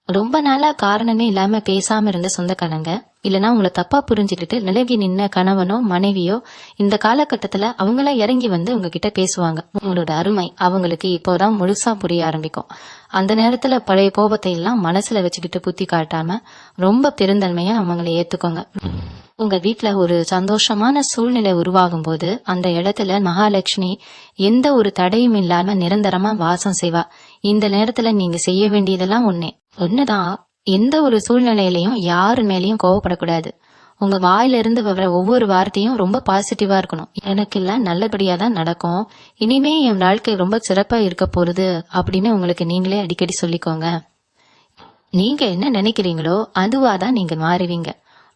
ரொம்ப நாளா காரணமே இல்லாம பேசாம இருந்த சொந்தக்காரங்க இல்லனா உங்களை தப்பா புரிஞ்சுக்கிட்டு நிலகி நின்ன கணவனோ மனைவியோ இந்த காலகட்டத்துல அவங்கள இறங்கி வந்து உங்ககிட்ட பேசுவாங்க. உங்களோட அருமை அவங்களுக்கு இப்போதான் முழுசா புரிய ஆரம்பிக்கும். அந்த நேரத்துல பழைய கோபத்தை எல்லாம் மனசுல வச்சுக்கிட்டு புத்தி காட்டாம ரொம்ப பெருந்தன்மையா அவங்களை ஏத்துக்கோங்க. உங்க வீட்டுல ஒரு சந்தோஷமான சூழ்நிலை உருவாகும் போது அந்த இடத்துல மகாலட்சுமி எந்த ஒரு தடையும் இல்லாம நிரந்தரமா வாசம் செய்வா. இந்த நேரத்துல நீங்க செய்ய வேண்டியதெல்லாம் ஒண்ணுதான். எந்த ஒரு சூழ்நிலையிலையும் யாரு மேலயும் கோவப்படக்கூடாது. உங்க வாயில இருந்து வர ஒவ்வொரு வார்த்தையும் ரொம்ப பாசிட்டிவா இருக்கணும். எனக்கு எல்லாம் நல்லபடியா தான் நடக்கும், இனிமே என் வாழ்க்கை ரொம்ப சிறப்பா இருக்க போகுது அப்படின்னு உங்களுக்கு நீங்களே அடிக்கடி சொல்லிக்கோங்க. நீங்க என்ன நினைக்கிறீங்களோ அதுவாதான் நீங்க மாறுவீங்க.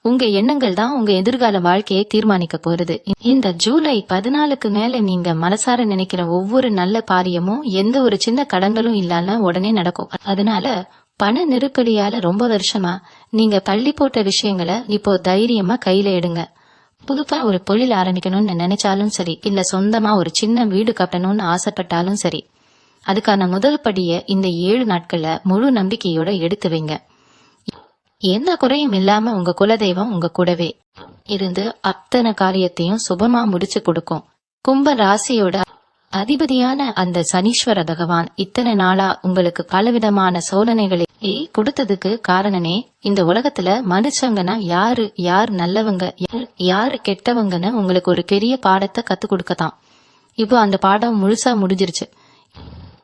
உங்க எண்ணங்கள் தான் உங்க எதிர்கால வாழ்க்கையை தீர்மானிக்க போறது. இந்த ஜூலை 14க்கு மேல நீங்க மனசார நினைக்கிற ஒவ்வொரு நல்ல காரியமும் எந்த ஒரு சின்ன கடன்களும் இல்லாம உடனே நடக்கும். அதனால பண நெருக்கடியால ரொம்ப வருஷமா நீங்க தள்ளி போட்ட விஷயங்களை இப்போ தைரியமா கையில எடுங்க. புதுப்பா ஒரு தொழில் ஆரம்பிக்கணும்னு நினைச்சாலும் சரி, இல்ல சொந்தமா ஒரு சின்ன வீடு கட்டணும்னு ஆசைப்பட்டாலும் சரி, அதுக்கான முதல் படிய இந்த 7 நாட்கள்ல முழு நம்பிக்கையோட எடுத்து வைங்க. எந்த குறையும் இல்லாம உங்க குலதெய்வம் உங்க கூடவே இருந்து அத்தனை காரியத்தையும் சுபமா முடிச்சு கொடுக்கும். கும்ப ராசியோட அதிபதியான அந்த சனீஸ்வர பகவான் இத்தனை நாளா உங்களுக்கு பலவிதமான சோதனைகளை கொடுத்ததுக்கு காரணமே இந்த உலகத்துல மனுஷங்கன்னா யார் நல்லவங்க யாரு கெட்டவங்கன்னு உங்களுக்கு ஒரு பெரிய பாடத்தை கத்து கொடுக்கத்தான். இப்போ அந்த பாடம் முழுசா முடிஞ்சிருச்சு.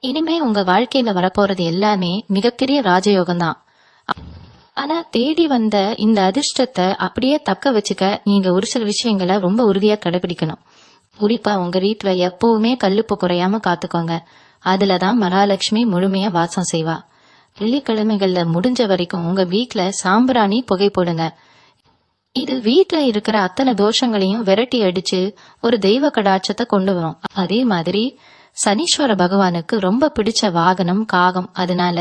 இனிமே உங்க வாழ்க்கையில வரப்போறது எல்லாமே மிகப்பெரிய ராஜயோகம் தான். ஆனா தேடி வந்த இந்த அதிர்ஷ்டத்தை அப்படியே தக்க வச்சுக்க நீங்க ஒரு சில விஷயங்களை ரொம்ப உறுதியா கடைபிடிக்கணும். குறிப்பா உங்க வீட்டுல எப்பவுமே கல்லுப்பு குறையாம காத்துக்கோங்க. அதுலதான் மகாலட்சுமி முழுமையா வாசம் செய்வா. வெள்ளிக்கிழமைகள்ல முடிஞ்ச வரைக்கும் உங்க வீட்ல சாம்பிராணி புகை போடுங்க. இது வீட்ல இருக்கிற அத்தனை தோஷங்களையும் விரட்டி அடிச்சு ஒரு தெய்வ கடாட்சத்தை கொண்டு வரும். அதே மாதிரி சனீஸ்வர பகவானுக்கு ரொம்ப பிடிச்ச வாகனம் காகம். அதனால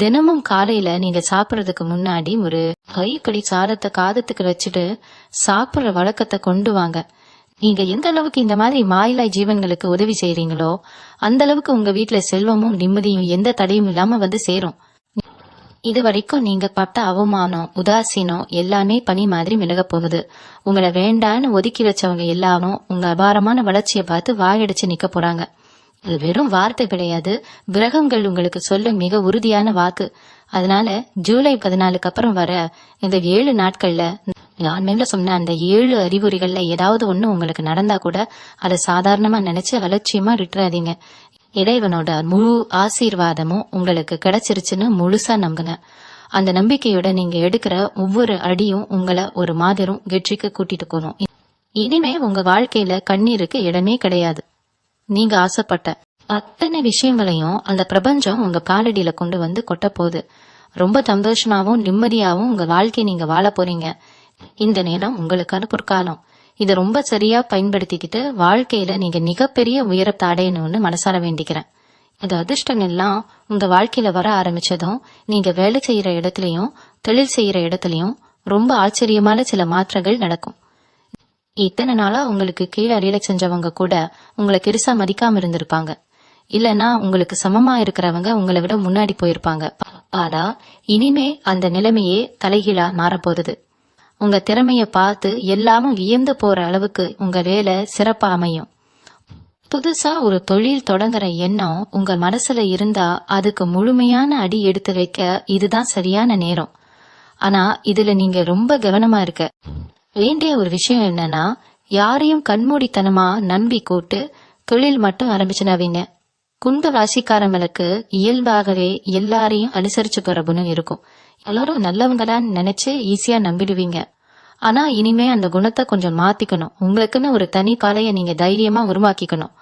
தினமும் காலையில நீங்க சாப்பிடறதுக்கு முன்னாடி ஒரு கைப்பிடி சாதத்தை காதத்துக்கு வச்சுட்டு சாப்பிடுற வழக்கத்தை கொண்டு வாங்க. நீங்க எந்த அளவுக்கு இந்த மாதிரி மாயிலாய் ஜீவன்களுக்கு உதவி செய்றீங்களோ அந்த அளவுக்கு உங்க வீட்டுல செல்வமும் நிம்மதியும் எந்த தடையும் இல்லாம வந்து சேரும். இது வரைக்கும் நீங்க பட்ட அவமானம் உதாசீனம் எல்லாமே பனி மாதிரி விலக போகுது. உங்களை வேண்டான்னு ஒதுக்கி வச்சவங்க எல்லாரும் உங்க அபாரமான வளர்ச்சியை பார்த்து வாயடிச்சு நிக்க போறாங்க. இது வெறும் வார்த்தை கிடையாது, கிரகங்கள் உங்களுக்கு சொல்ல மிக உறுதியான வாக்கு. அதனால ஜூலை 14 அப்புறம் வர இந்த 7 நாட்கள்ல நான் மேல சொன்ன அந்த 7 அறிகுறிகள்ல ஏதாவது ஒண்ணு உங்களுக்கு நடந்தா கூட அதை சாதாரணமா நினைச்சு அலட்சியமா விட்டுறாதீங்க. இறைவனோட முழு ஆசீர்வாதமும் உங்களுக்கு கிடைச்சிருச்சுன்னு முழுசா நம்புங்க. அந்த நம்பிக்கையோட நீங்க எடுக்கிற ஒவ்வொரு அடியும் உங்களை ஒரு மாபெரும் வெற்றிக்கு கூட்டிட்டு போகும். இனிமே உங்க வாழ்க்கையில கண்ணீருக்கு இடமே கிடையாது. நீங்க ஆசைப்பட்ட அத்தனை விஷயங்களையும் அந்த பிரபஞ்சம் உங்க காலடியில கொண்டு வந்து கொட்ட போகுது. ரொம்ப சந்தோஷமாவும் நிம்மதியாவும் உங்க வாழ்க்கையை நீங்க வாழ போறீங்க. இந்த நேரம் உங்களுக்கான பொற்காலம். இதை ரொம்ப சரியா பயன்படுத்திக்கிட்டு வாழ்க்கையில நீங்க மிகப்பெரிய உயரத்தை அடையணும்னு மனசார வேண்டிக்கிறேன். இந்த அதிர்ஷ்டம் எல்லாம் உங்க வாழ்க்கையில வர ஆரம்பிச்சதும் நீங்க வேலை செய்யற இடத்துலயும் தொழில் செய்யற இடத்துலயும் ரொம்ப ஆச்சரியமான சில மாற்றங்கள் நடக்கும். இத்தனை நாளா உங்களுக்கு கீழே அடியில செஞ்சவங்க கூட உங்களை பெருசா மதிக்காம இருந்திருப்பாங்க. இல்லனா உங்களுக்கு சமமா இருக்கிறவங்க உங்களை விட முன்னாடி போயிருப்பாங்க. ஆனா இனிமே அந்த நிலைமையே தலைகீழா மாறப்போகுது. உங்க திறமைய பார்த்து எல்லாமும் வியந்து போற அளவுக்கு உங்க வேலை சிறப்பா அமையும். புதுசா ஒரு தொழில் தொடங்குற எண்ணம் உங்க மனசுல இருந்தா அதுக்கு முழுமையான அடி எடுத்து வைக்க இதுதான் சரியான நேரம். ஆனா இதுல நீங்க ரொம்ப கவனமா இருக்க வேண்டிய ஒரு விஷயம் என்னன்னா, யாரையும் கண்மூடித்தனமா நம்பி கூட்டு தொழில் மட்டும் ஆரம்பிச்சுனாவீங்க. கும்ப ராசிக்காரங்களுக்கு இயல்பாகவே எல்லாரையும் அனுசரிச்சு போற குணம் இருக்கும். எல்லாரும் நல்லவங்களான்னு நினைச்சு ஈஸியா நம்பிடுவீங்க. ஆனா இனிமே அந்த குணத்தை கொஞ்சம் மாத்திக்கணும். உங்களுக்குன்னு ஒரு தனி பாதைய நீங்க தைரியமா உருவாக்கிக்கணும்.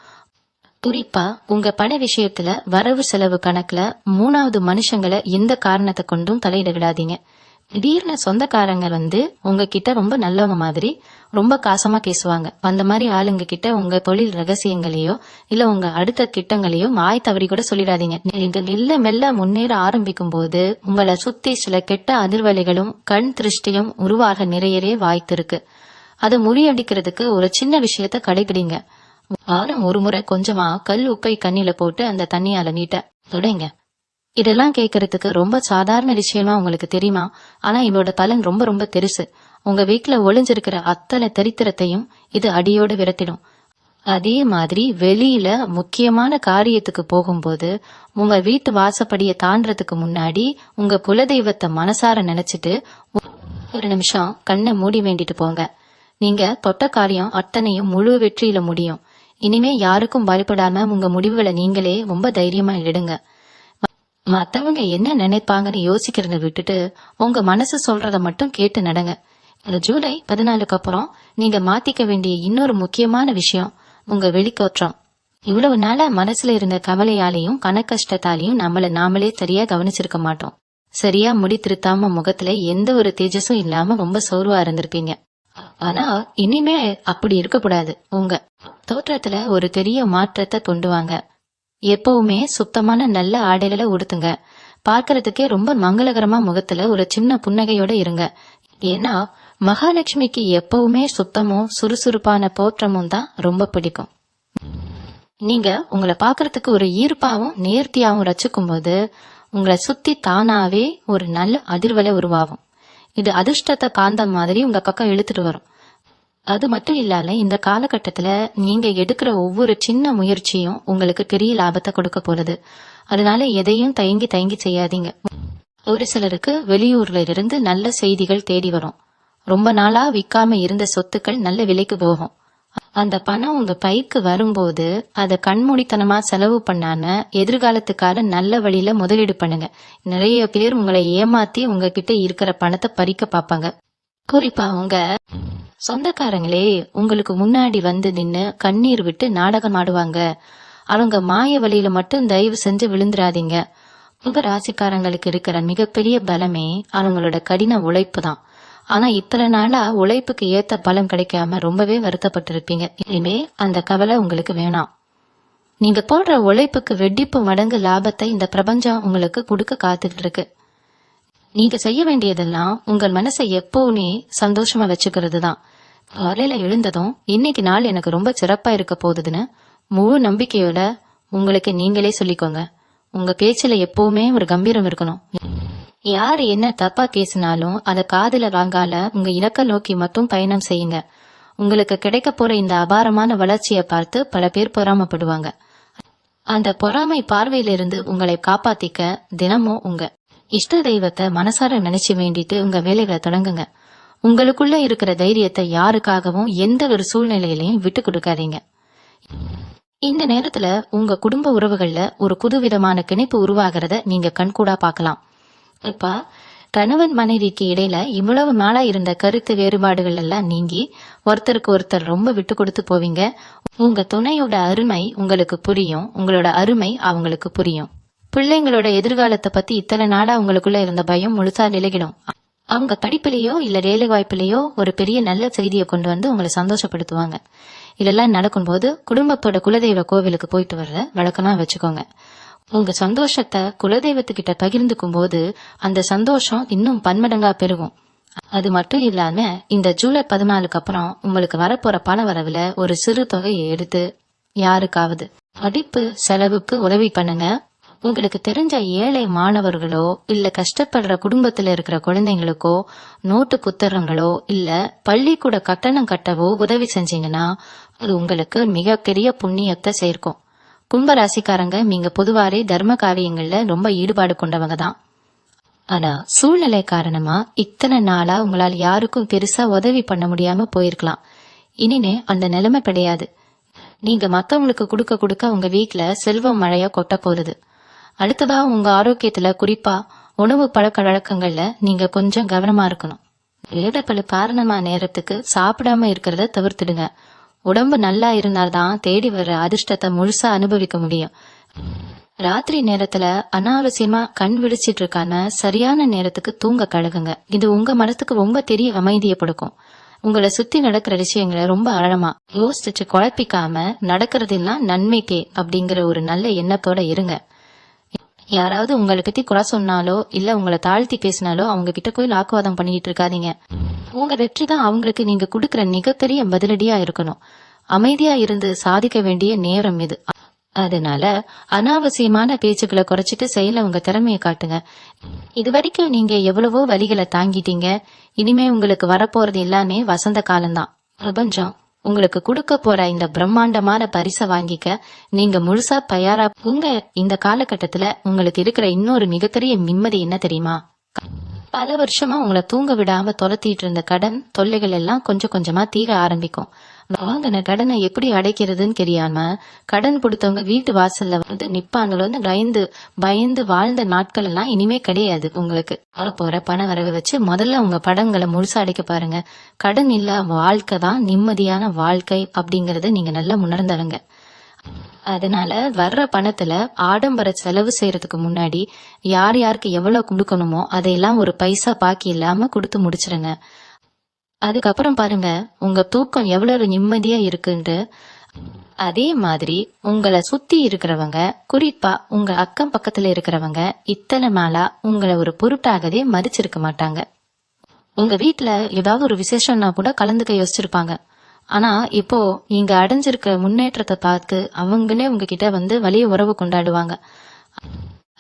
குறிப்பா உங்க பண விஷயத்துல வரவு செலவு கணக்குல 3வது மனுஷங்களை எந்த காரணத்தை கொண்டும் தலையிட விடாதீங்க. திடீர்னு சொந்தக்காரங்க உங்ககிட்ட ரொம்ப நல்லவங்க மாதிரி ரொம்ப காசமா பேசுவாங்க. அந்த மாதிரி ஆளுங்க கிட்ட உங்க தொழில் ரகசியங்களையோ இல்ல உங்க அடுத்த திட்டங்களையோ வாய் தவறி கூட சொல்லிடாதீங்க. நீங்க மெல்ல மெல்ல முன்னேற ஆரம்பிக்கும் போது உங்களை சுத்தி சில கெட்ட அதிர்வலைகளும் கண் திருஷ்டியும் உருவாக நிறையவே வாய்த்திருக்கு. அதை முறியடிக்கிறதுக்கு ஒரு சின்ன விஷயத்த கடைபிடிங்க. வாரம் ஒரு முறை கொஞ்சமா கல் உப்பை கண்ணில போட்டு அந்த தண்ணியால நீட்ட தொடங்க. இதெல்லாம் கேட்கறதுக்கு ரொம்ப சாதாரண விஷயமா உங்களுக்கு தெரியுமா? ஆனா இதோட பலன் ரொம்ப ரொம்ப பெருசு. உங்க வீட்டுல ஒளிஞ்சிருக்கிற அத்தனை தரித்திரத்தையும் இது அடியோட விரட்டிடும். அதே மாதிரி வெளியில முக்கியமான காரியத்துக்கு போகும்போது உங்க வீட்டு வாசப்படியை தாண்டறதுக்கு முன்னாடி உங்க குலதெய்வத்தை மனசார நினைச்சிட்டு ஒரு நிமிஷம் கண்ணை மூடி வேண்டிட்டு போங்க. நீங்க தொட்ட காரியம் அத்தனையும் முழு வெற்றியில முடியும். இனிமே யாருக்கும் பயப்படாம உங்க முடிவுகளை நீங்களே ரொம்ப தைரியமா எடுங்க. மத்தவங்க என்ன நினைப்பாங்கன்னு யோசிக்கிறத விட்டுட்டு உங்க மனசு சொல்றத மட்டும் கேட்டு நடங்க. இந்த ஜூலை 14க்கு அப்புறம் நீங்க மாத்திக்க வேண்டிய இன்னொரு முக்கியமான விஷயம் உங்க வெளித்தோற்றம். இவ்வளவு நாள மனசுல இருந்த கவலையாலையும் கணக்கஷ்டத்தாலையும் நாமளே சரியா கவனிச்சிருக்க மாட்டோம். சரியா முடி திருத்தாம முகத்துல எந்த ஒரு தேஜஸும் இல்லாம ரொம்ப சோர்வா இருந்திருப்பீங்க. ஆனா இனிமே அப்படி இருக்கக்கூடாது. உங்க தோற்றத்துல ஒரு பெரிய மாற்றத்தை கொண்டு வாங்க. எப்பவுமே சுத்தமான நல்ல ஆடைகளை உடுத்துங்க. பார்க்கறதுக்கே ரொம்ப மங்களகரமா முகத்துல ஒரு சின்ன புன்னகையோட இருங்க. ஏன்னா மகாலட்சுமிக்கு எப்பவுமே சுத்தமும் சுறுசுறுப்பான தோற்றமும் தான் ரொம்ப பிடிக்கும். நீங்க உங்களை பாக்குறதுக்கு ஒரு ஈர்ப்பாவும் நேர்த்தியாவும் ரசிக்கும் போது உங்களை சுத்தி தானாவே ஒரு நல்ல அதிர்வலை உருவாகும். இது அதிர்ஷ்டத்தை காந்தம் மாதிரி உங்க பக்கம் இழுத்துட்டு வரும். அது மட்டும் இல்லாம இந்த காலகட்டத்துல நீங்க எடுக்கிற ஒவ்வொரு சின்ன முயற்சியும் உங்களுக்கு பெரிய லாபத்தை கொடுக்க போறது. அதனால எதையும் தயங்கி செய்யாதீங்க. ஒரு சிலருக்கு வெளியூர்ல இருந்து நல்ல செய்திகள் தேடி வரும். ரொம்ப நாளா விற்காம இருந்த சொத்துக்கள் நல்ல விலைக்கு போகும். அந்த பணம் உங்க பைக்கு வரும்போது அதை கண்மூடித்தனமா செலவு பண்ணாம எதிர்காலத்துக்காக நல்ல வழியில முதலீடு பண்ணுங்க. நிறைய பேர் உங்களை ஏமாத்தி உங்ககிட்ட இருக்கிற பணத்தை பறிக்க பாப்பாங்க. குறிப்பா உங்க சொந்தக்காரங்களே உங்களுக்கு முன்னாடி நின்னு கண்ணீர் விட்டு நாடகம் ஆடுவாங்க. அவங்க மாய வழியில மட்டும் தயவு செஞ்சு விழுந்துடாதீங்க. கும்ப ராசிக்காரங்களுக்கு இருக்கிற மிகப்பெரிய பலமே அவங்களோட கடின உழைப்பு தான். ஆனா இத்தனை நாளா உழைப்புக்கு ஏத்த பலம் கிடைக்காம ரொம்பவே வருத்தப்பட்டிருப்பீங்க. இனிமே அந்த கவலை உங்களுக்கு வேணாம். நீங்க போடுற உழைப்புக்கு வெடிப்பு மடங்கு லாபத்தை இந்த பிரபஞ்சம் உங்களுக்கு கொடுக்க காத்துக்கிட்டு இருக்கு. நீங்க செய்ய வேண்டியதெல்லாம் உங்கள் மனசை எப்பவுமே சந்தோஷமா வச்சுக்கிறது தான். காலையில எழுந்ததும் இன்னைக்கு நாள் எனக்கு ரொம்ப சிறப்பா இருக்க போகுதுன்னு முழு நம்பிக்கையோட உங்களுக்கு நீங்களே சொல்லிக்கோங்க. உங்க பேச்சுல எப்பவுமே ஒரு கம்பீரம் இருக்கணும். யாரு என்ன தப்பா பேசினாலும் அதை காதுல வாங்கால உங்க இலக்க நோக்கி மட்டும் பயணம் செய்யுங்க. உங்களுக்கு கிடைக்க போற இந்த அபாரமான வளர்ச்சியை பார்த்து பல பேர் பொறாமப்படுவாங்க. அந்த பொறாமை பார்வையிலிருந்து உங்களை காப்பாத்திக்க தினமும் உங்க இஷ்ட தெய்வத்தை மனசார நினைச்சு வேண்டிட்டு உங்க வேலைகளை தொடங்குங்க. உங்களுக்குள்ள இருக்கிற தைரியத்தை யாருக்காகவும் எந்த ஒரு சூழ்நிலையிலையும் விட்டு கொடுக்காதீங்க. இந்த நேரத்துல உங்க குடும்ப உறவுகள்ல ஒரு புதுவிதமான கிணைப்பு உருவாகிறத நீங்க கண்கூடா பார்க்கலாம். இப்ப கணவன் மனைவிக்கு இடையில இவ்வளவு நாளா இருந்த கருத்து வேறுபாடுகள் எல்லாம் நீங்கி ஒருத்தருக்கு ஒருத்தர் ரொம்ப விட்டு கொடுத்து போவீங்க. உங்க துணையோட அருமை உங்களுக்கு புரியும், உங்களோட அருமை அவங்களுக்கு புரியும். பிள்ளைங்களோட எதிர்காலத்தை பத்தி இத்தனை நாடா உங்களுக்குள்ள இருந்த பயம் முழுசா விலகிடும். அவங்க படிப்பிலேயோ இல்ல வேலை வாய்ப்பிலேயோ ஒரு பெரிய நல்ல செய்தியை கொண்டு வந்து உங்களை சந்தோஷப்படுத்துவாங்க. இதெல்லாம் நடக்கும்போது குடும்பத்தோட குலதெய்வ கோவிலுக்கு போயிட்டு வர்ற வழக்கமா வச்சுக்கோங்க. உங்க சந்தோஷத்தை குலதெய்வத்துக்கிட்ட பகிர்ந்துக்கும் போது அந்த சந்தோஷம் இன்னும் பன்மடங்கா பெருகும். அது மட்டும் இல்லாம இந்த ஜூலை 14க்கு அப்புறம் உங்களுக்கு வரப்போற பண வரவுல ஒரு சிறு தொகையை எடுத்து யாருக்காவது படிப்பு செலவுக்கு உதவி பண்ணுங்க. உங்களுக்கு தெரிஞ்ச ஏழை மாணவர்களோ இல்ல கஷ்டப்படுற குடும்பத்துல இருக்கிற குழந்தைங்களுக்கோ நோட்டு புத்தகங்களோ இல்ல பள்ளிக்கூட கட்டணம் கட்டவோ உதவி செஞ்சீங்கன்னா அது உங்களுக்கு மிகப்பெரிய புண்ணியத்தை சேர்க்கும். கும்பராசிக்காரங்க நீங்க பொதுவாரே தர்ம காரியங்கள்ல ரொம்ப ஈடுபாடு கொண்டவங்க தான். ஆனா சூழ்நிலை காரணமா இத்தனை நாளா உங்களால் யாருக்கும் பெருசா உதவி பண்ண முடியாம போயிருக்கலாம். இனிமே அந்த நிலைமை கிடையாது. நீங்க மத்தவங்களுக்கு கொடுக்க கொடுக்க உங்க வீட்டுல செல்வம் மழையா கொட்ட போகுது. அடுத்ததா உங்க ஆரோக்கியத்துல குறிப்பா உணவு பழக்க வழக்கங்கள்ல நீங்க கொஞ்சம் கவனமா இருக்கணும். வேலைப்பளு காரணமா நேரத்துக்கு சாப்பிடாம இருக்கிறத தவிர்த்துடுங்க. உடம்பு நல்லா இருந்தால்தான் தேடி வர அதிர்ஷ்டத்தை முழுசா அனுபவிக்க முடியும். ராத்திரி நேரத்துல அனாவசியமா கண் விழிச்சிட்டு இருக்காம சரியான நேரத்துக்கு தூங்க கழுகுங்க. இது உங்க மனசுக்கு ரொம்ப தெரிய அமைதியை கொடுக்கும். உங்களை சுத்தி நடக்கிற விஷயங்களை ரொம்ப ஆழமா யோசிச்சு குழப்பிக்காம நடக்கிறதெல்லாம் நன்மைக்கே அப்படிங்கிற ஒரு நல்ல எண்ணத்தோட இருங்க. யாராவது உங்களை பத்தி குறை சொன்னாலோ இல்ல உங்களை தாழ்த்தி பேசினாலோ அவங்க கிட்ட போய் வாக்குவாதம் பண்ணிட்டு இருக்காதீங்க. உங்க வெற்றி தான் அவங்களுக்கு நீங்க கொடுக்கற மிகப்பெரிய பதிலடியா இருக்கணும். அமைதியா இருந்து சாதிக்க வேண்டிய நேரம் இது. அதனால அனாவசியமான பேச்சுக்களை குறைச்சிட்டு செயல உங்க திறமையை காட்டுங்க. இது வரைக்கும் நீங்க எவ்வளவோ வழிகளை தாங்கிட்டீங்க. இனிமே உங்களுக்கு வரப்போறது எல்லாமே வசந்த காலம்தான். பிரபஞ்சம் உங்களுக்கு கொடுக்க போற இந்த பிரம்மாண்டமான பரிசை வாங்கிக்க நீங்க முழுசா தயாரா. உங்க இந்த காலகட்டத்துல உங்களுக்கு இருக்கிற இன்னொரு மிகப்பெரிய நிம்மதி என்ன தெரியுமா? பல வருஷமா உங்களை தூங்க விடாம தொலைத்திட்டு இருந்த கடன் தொல்லைகள் எல்லாம் கொஞ்சம் கொஞ்சமா தீர ஆரம்பிக்கும். வாங்கின கடனை எப்படி அடைக்கிறதுன்னு தெரியாம கடன் கொடுத்தவங்க வீட்டு வாசல்ல வந்து நிப்பாங்களோன்னு பயந்து வாழ்ந்த நாட்கள் எல்லாம் இனிமே கிடையாது. உங்களுக்கு போற பண வரவு வச்சு முதல்ல உங்க படங்களை முழுசா அடைக்க பாருங்க. கடன் இல்ல வாழ்க்கை தான் நிம்மதியான வாழ்க்கை அப்படிங்கறத நீங்க நல்லா உணர்ந்தவங்க. அதனால வர்ற பணத்துல ஆடம்பர செலவு செய்யறதுக்கு முன்னாடி யார் யாருக்கு எவ்வளவு கொடுக்கணுமோ அதையெல்லாம் ஒரு பைசா பாக்கி இல்லாம கொடுத்து முடிச்சிருங்க. அதுக்கப்புறம் பாருங்க உங்க தூக்கம் எவ்வளவு நிம்மதியா இருக்குன்ட்டு. அதே மாதிரி உங்களை சுத்தி இருக்கிறவங்க குறிப்பா உங்க அக்கம் பக்கத்துல இருக்கிறவங்க இத்தனை நாளா உங்களை ஒரு பொருட்டாகவே மதிச்சிருக்க மாட்டாங்க. உங்க வீட்டுல ஏதாவது ஒரு விசேஷம்னா கூட கலந்துக்க யோசிச்சிருப்பாங்க. ஆனா இப்போ நீங்க அடைஞ்சிருக்க முன்னேற்றத்தை பார்த்து அவங்களே உங்ககிட்ட வந்து வலிய உறவு கொண்டாடுவாங்க.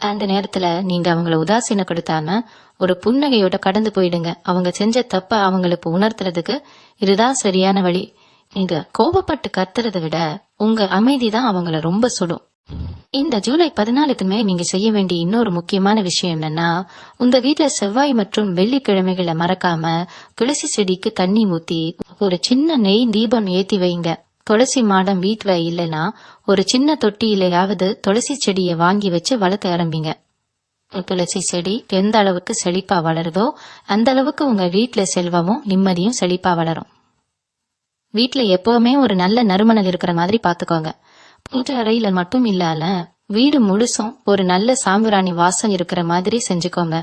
அந்த நேரத்துல நீங்க அவங்கள உதாசீனப்படுத்தாம ஒரு புன்னகையோட கடந்து போயிடுங்க. அவங்க செஞ்ச தப்ப அவங்களுக்கு உணர்த்துறதுக்கு இதுதான் சரியான வழி. நீங்க கோபப்பட்டு கத்துறதை விட உங்க அமைதிதான் அவங்கள ரொம்ப சுடும். இந்த ஜூலை 14க்குமே நீங்க செய்ய வேண்டிய இன்னொரு முக்கியமான விஷயம் என்னன்னா, உங்க வீட்டுல செவ்வாய் மற்றும் வெள்ளிக்கிழமைகளை மறக்காம துளசி செடிக்கு தண்ணி ஊத்தி ஒரு சின்ன நெய் தீபம் ஏத்தி வைங்க. துளசி மாடம் வீட்டுல இல்லைன்னா ஒரு சின்ன தொட்டியிலையாவது துளசி செடியை வாங்கி வச்சு வளர்க்க ஆரம்பிங்க. துளசி செடி எந்த அளவுக்கு செழிப்பா வளருதோ அந்த அளவுக்கு உங்க வீட்டுல செல்வமும் நிம்மதியும் செழிப்பா வளரும். வீட்டுல எப்பவுமே ஒரு நல்ல நறுமணம் இருக்கிற மாதிரி பாத்துக்கோங்க. பூஜை அறையில மட்டும் இல்லாம வீடு முழுசும் ஒரு நல்ல சாம்பிராணி வாசம் இருக்கிற மாதிரி செஞ்சுக்கோங்க.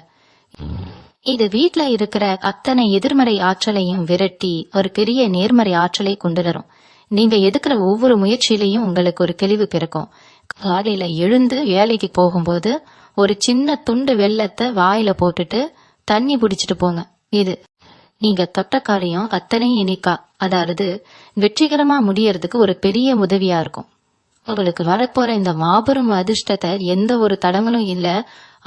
இது வீட்ல இருக்கிற அத்தனை எதிர்மறை ஆற்றலையும் விரட்டி ஒரு பெரிய நேர்மறை ஆற்றலை கொண்டு வரும். நீங்க எடுக்கிற ஒவ்வொரு முயற்சியிலையும் உங்களுக்கு ஒரு தெளிவு பிறக்கும். காலையில எழுந்து வேலைக்கு போகும்போது ஒரு சின்ன துண்டு வெல்லத்தை வாயில போட்டுட்டு தண்ணி குடிச்சிட்டு போங்க. இது நீங்க தொட்ட காரியம் அத்தனையும் இனிக்கா, அதாவது வெற்றிகரமா முடியறதுக்கு ஒரு பெரிய உதவியா இருக்கும். உங்களுக்கு வரப்போற இந்த மாபெரும் அதிர்ஷ்டத்தை எந்த ஒரு தடங்களும் இல்ல.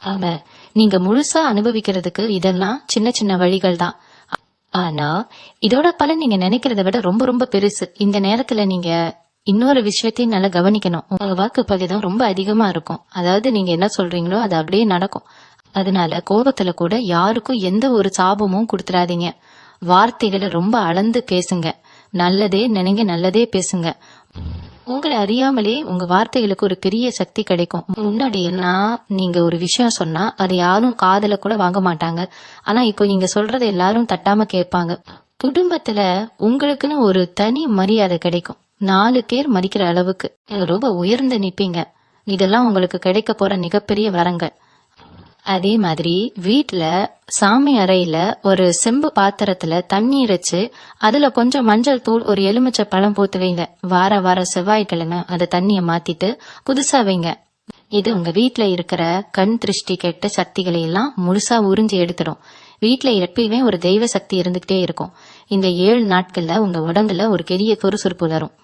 ஆனா நீங்க முழுசா அனுபவிக்கிறதுக்கு இதெல்லாம் சின்ன சின்ன வழிகள் தான். ஆனா இதோட பலன் நீங்க நினைக்கிறத விட ரொம்ப ரொம்ப பெருசு. இந்த நேரத்துல நீங்க இன்னொரு விஷயத்தையும் நல்லா கவனிக்கணும். உங்க வாக்கு பகிதம் ரொம்ப அதிகமா இருக்கும். அதாவது நீங்க என்ன சொல்றீங்களோ அது அப்படியே நடக்கும். அதனால கோபத்துல கூட யாருக்கும் எந்த ஒரு சாபமும் கொடுத்துடாதீங்க. வார்த்தைகளை ரொம்ப அளந்து பேசுங்க. நல்லதே நினைங்க, நல்லதே பேசுங்க. உங்களை அறியாமலே உங்க வார்த்தைகளுக்கு ஒரு பெரிய சக்தி கிடைக்கும். முன்னாடி எல்லாம் நீங்க ஒரு விஷயம் சொன்னா அதை யாரும் காதுல கூட வாங்க மாட்டாங்க. ஆனா இப்போ நீங்க சொல்றதை எல்லாரும் தட்டாம கேட்பாங்க. குடும்பத்துல உங்களுக்குன்னு ஒரு தனி மரியாதை கிடைக்கும். 4 பேர் மதிக்கிற அளவுக்கு ரொம்ப உயர்ந்து நிப்பீங்க. இதெல்லாம் உங்களுக்கு கிடைக்க போற மிகப்பெரிய வரங்கள். அதே மாதிரி வீட்டுல சாமி அறையில ஒரு செம்பு பாத்திரத்துல தண்ணீர் வச்சு அதுல கொஞ்சம் மஞ்சள் தூள், ஒரு எலுமிச்சை பழம் போட்டு வைங்க. வார செவ்வாய்க்கிழமை அந்த தண்ணிய மாத்திட்டு புதுசா வைங்க. இது உங்க வீட்டுல இருக்கிற கண் திருஷ்டி கெட்ட சக்திகளை எல்லாம் முழுசா உறிஞ்சி எடுத்துடும். வீட்டுல எப்பயுமே ஒரு தெய்வ சக்தி இருந்துகிட்டே இருக்கும். இந்த 7 நாட்கள்ல உங்க உடம்புல ஒரு பெரிய சுறுசுறுப்பு வரும்.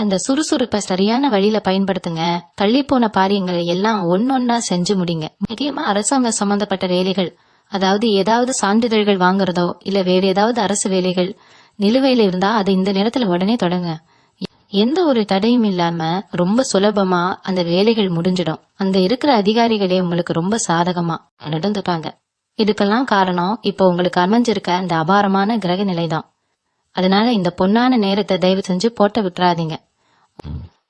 அந்த சுறுசுறுப்பை சரியான வழியில பயன்படுத்துங்க. தள்ளி போன காரியங்களை எல்லாம் ஒன்னொன்னா செஞ்சு முடிங்க. முக்கியமா அரசாங்க சம்பந்தப்பட்ட வேலைகள், அதாவது ஏதாவது சான்றிதழ்கள் வாங்குறதோ இல்ல வேற ஏதாவது அரசு வேலைகள் நிலுவையில இருந்தா அதை இந்த நேரத்துல உடனே தொடங்க. எந்த ஒரு தடையும் இல்லாம ரொம்ப சுலபமா அந்த வேலைகள் முடிஞ்சிடும். அந்த இருக்கிற அதிகாரிகளே உங்களுக்கு ரொம்ப சாதகமா நடந்துப்பாங்க. இதுக்கெல்லாம் காரணம் இப்போ உங்களுக்கு அமைஞ்சிருக்க அந்த அபாரமான கிரக நிலைதான். அதனால இந்த பொன்னான நேரத்தை தயவு செஞ்சு போட்ட விட்டுறாதீங்க.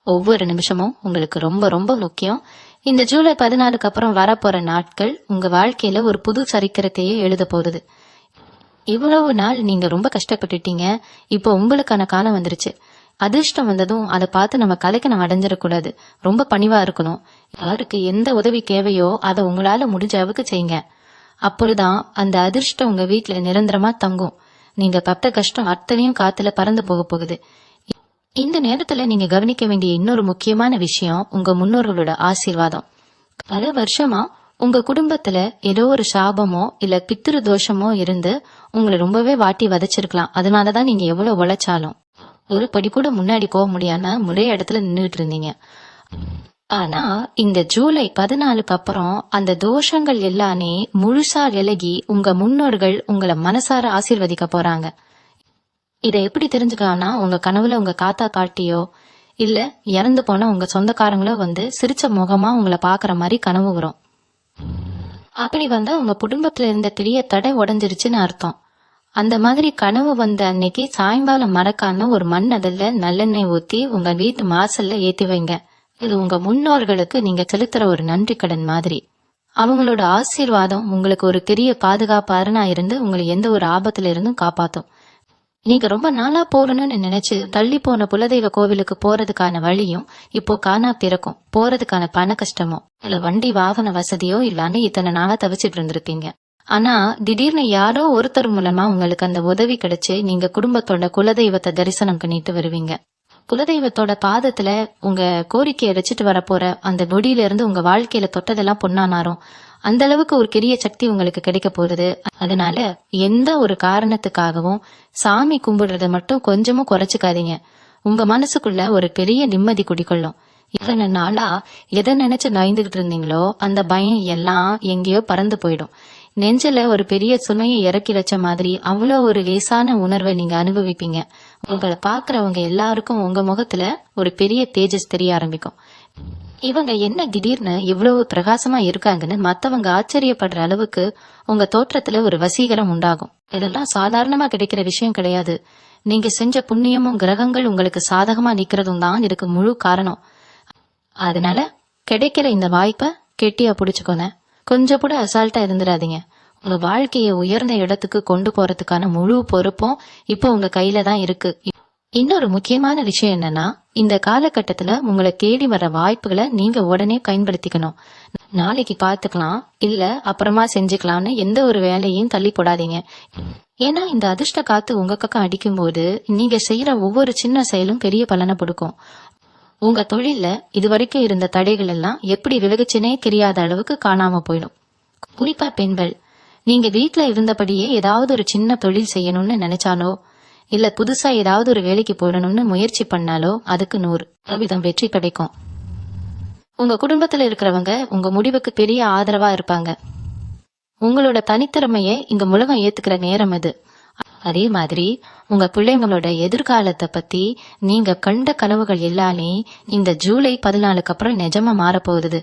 ஒவ்வொரு நிமிஷமும் உங்களுக்கு ரொம்ப ரொம்ப முக்கியம். இந்த ஜூலை 14க்கு அப்புறம் வரப்போற நாட்கள் உங்க வாழ்க்கையில ஒரு புது சரித்திரத்தையே எழுத போகுது. இவ்வளவு நாள் நீங்க ரொம்ப கஷ்டப்பட்டுட்டீங்க. இப்போ உங்களுக்கான காலம் வந்துருச்சு. அதிர்ஷ்டம் வந்ததும் அதை பார்த்து நம்ம கலைக்கணும் அடைஞ்சிடக்கூடாது. ரொம்ப பணிவா இருக்கணும். யாருக்கு எந்த உதவி தேவையோ அதை உங்களால முடிஞ்ச அளவுக்கு செய்யுங்க. அப்பொழுதுதான் அந்த அதிர்ஷ்டம் உங்க வீட்டுல நிரந்தரமா தங்கும். நீங்க பட்ட கஷ்டம் அத்தனையும் காத்துல பறந்து போக போகுது. இந்த நேரத்துல நீங்க கவனிக்க வேண்டிய இன்னொரு முக்கியமான விஷயம் உங்க முன்னோர்களோட ஆசீர்வாதம். பல வருஷமா உங்க குடும்பத்துல ஏதோ ஒரு சாபமோ இல்ல பித்திரு தோஷமோ இருந்து உங்களை ரொம்பவே வாட்டி வதைச்சிருக்கலாம். அதனாலதான் நீங்க எவ்வளவு உழைச்சாலும் ஒரு படி கூட முன்னாடி போக முடியாம முறை இடத்துல நின்றுட்டு இருந்தீங்க. ஆனா இந்த ஜூலை 14க்கு அப்புறம் அந்த தோஷங்கள் எல்லாமே முழுசா விலகி உங்க முன்னோர்கள் உங்களை மனசார ஆசீர்வதிக்க போறாங்க. இதை எப்படி தெரிஞ்சுக்கலாம்னா, உங்க கனவுல உங்க காத்தா காட்டியோ இல்ல இறந்து போன உங்க சொந்தக்காரங்களோ வந்து சிரிச்ச முகமா உங்களை பாக்குற மாதிரி கனவு வரும். அப்படி வந்தா உங்க குடும்பத்துல இருந்த பெரிய தடை உடைஞ்சிருச்சுன்னு அர்த்தம். அந்த மாதிரி கனவு வந்த அன்னைக்கு சாயங்காலம் மறக்காம ஒரு மண் அதில் நல்லெண்ணெய் ஊத்தி உங்க வீட்டு வாசல்ல ஏத்தி வைங்க. இது உங்க முன்னோர்களுக்கு நீங்க செலுத்துற ஒரு நன்றி கடன் மாதிரி. அவங்களோட ஆசீர்வாதம் உங்களுக்கு ஒரு பெரிய பாதுகாப்பாரனா இருந்து உங்களை எந்த ஒரு ஆபத்துல இருந்தும் காப்பாத்தும். நீங்க ரொம்ப நாளா போகணும்னு நினைச்சு தள்ளி போன குலதெய்வ கோவிலுக்கு போறதுக்கான வழியும் இப்போ காணா பிறக்கும். போறதுக்கான பண கஷ்டமோ இல்ல வண்டி வாகன வசதியோ இல்லாம இத்தனை நாளா தவிச்சிட்டு இருந்திருப்பீங்க. ஆனா திடீர்னு யாரோ ஒருத்தர் மூலமா உங்களுக்கு அந்த உதவி கிடைச்சு நீங்க குடும்பத்தோட குலதெய்வத்தை தரிசனம் பண்ணிட்டு வருவீங்க. குலதெய்வத்தோட பாதத்துல உங்க கோரிக்கையை வச்சுட்டு வரப்போற அந்த நொடியில இருந்து உங்க வாழ்க்கையில தொட்டதெல்லாம் பொன்னானாரும். அந்த அளவுக்கு ஒரு பெரிய சக்தி உங்களுக்கு கிடைக்க போகுது. அதனால எந்த ஒரு காரணத்துக்காகவும் சாமி கும்பிடுறத மட்டும் கொஞ்சமும் குறைச்சுக்காதீங்க. உங்க மனசுக்குள்ள ஒரு பெரிய நிம்மதி குடிக்கொள்ளும். இத்தனை நாளா எதை நினைச்சு நயந்துகிட்டு இருந்தீங்களோ அந்த பயம் எல்லாம் எங்கேயோ பறந்து போயிடும். நெஞ்சில ஒரு பெரிய சுமையை இறக்கி வச்ச மாதிரி அவ்வளவு ஒரு லேசான உணர்வை நீங்க அனுபவிப்பீங்க. உங்களை பாக்குறவங்க எல்லாருக்கும் உங்க முகத்துல ஒரு பெரிய தேஜஸ் தெரிய ஆரம்பிக்கும். இவங்க என்ன திடீர்னு இவ்வளவு பிரகாசமா இருக்காங்கன்னு மத்தவங்க ஆச்சரியப்படுற அளவுக்கு உங்க தோற்றத்துல ஒரு வசீகரம் உண்டாகும். இதெல்லாம் சாதாரணமா கிடைக்கிற விஷயம் கிடையாது. நீங்க செஞ்ச புண்ணியமும் கிரகங்கள் உங்களுக்கு சாதகமா நிக்கிறதும் தான் இதுக்கு முழு காரணம். அதனால கிடைக்கிற இந்த வாய்ப்பை கெட்டியா புடிச்சுக்கோங்க. கொஞ்சம் கூட அசால்ட்டா இருந்துடாதீங்க. உங்க வாழ்க்கையை உயர்ந்த இடத்துக்கு கொண்டு போறதுக்கான முழு பொறுப்பும் இப்போ உங்க கையில தான் இருக்கு. இன்னொரு முக்கியமான விஷயம் என்னன்னா, இந்த காலகட்டத்துல உங்களை தேடி வர வாய்ப்புகளை நீங்க உடனே பயன்படுத்திக்கணும். நாளைக்கு பாத்துக்கலாம், இல்ல அப்புறமா செஞ்சுக்கலாம்னு எந்த ஒரு வேலையும் தள்ளி போடாதீங்க. ஏன்னா இந்த அதிர்ஷ்ட காத்து உங்க பக்கம் அடிக்கும் போது நீங்க செய்யற ஒவ்வொரு சின்ன செயலும் பெரிய பலனை கொடுக்கும். உங்க தொழில்ல இதுவரைக்கும் இருந்த தடைகள் எல்லாம் எப்படி விலகுச்சுனே தெரியாத அளவுக்கு காணாம போயிடும். குறிப்பா பெண்கள், நீங்க வீட்ல இருந்தபடியே ஏதாவது ஒரு சின்ன தொழில் செய்யணும்னு நினைச்சாலோ, இல்ல புதுசா ஏதாவது ஒரு வேலைக்கு போடணும்னு முயற்சி பண்ணாலோ அதுக்கு 100% வெற்றி கிடைக்கும். உங்க குடும்பத்துல இருக்கிறவங்க உங்க முடிவுக்கு பெரிய ஆதரவா இருப்பாங்க. உங்களோட தனித்திறமையை இங்க உலகம் ஏத்துக்கிற நேரம் அது. அதே மாதிரி உங்க பிள்ளைங்களோட எதிர்காலத்தை பத்தி நீங்க கண்ட கனவுகள் எல்லாமே இந்த ஜூலை 14க்கு அப்புறம் நிஜமா மாறப்போகுது.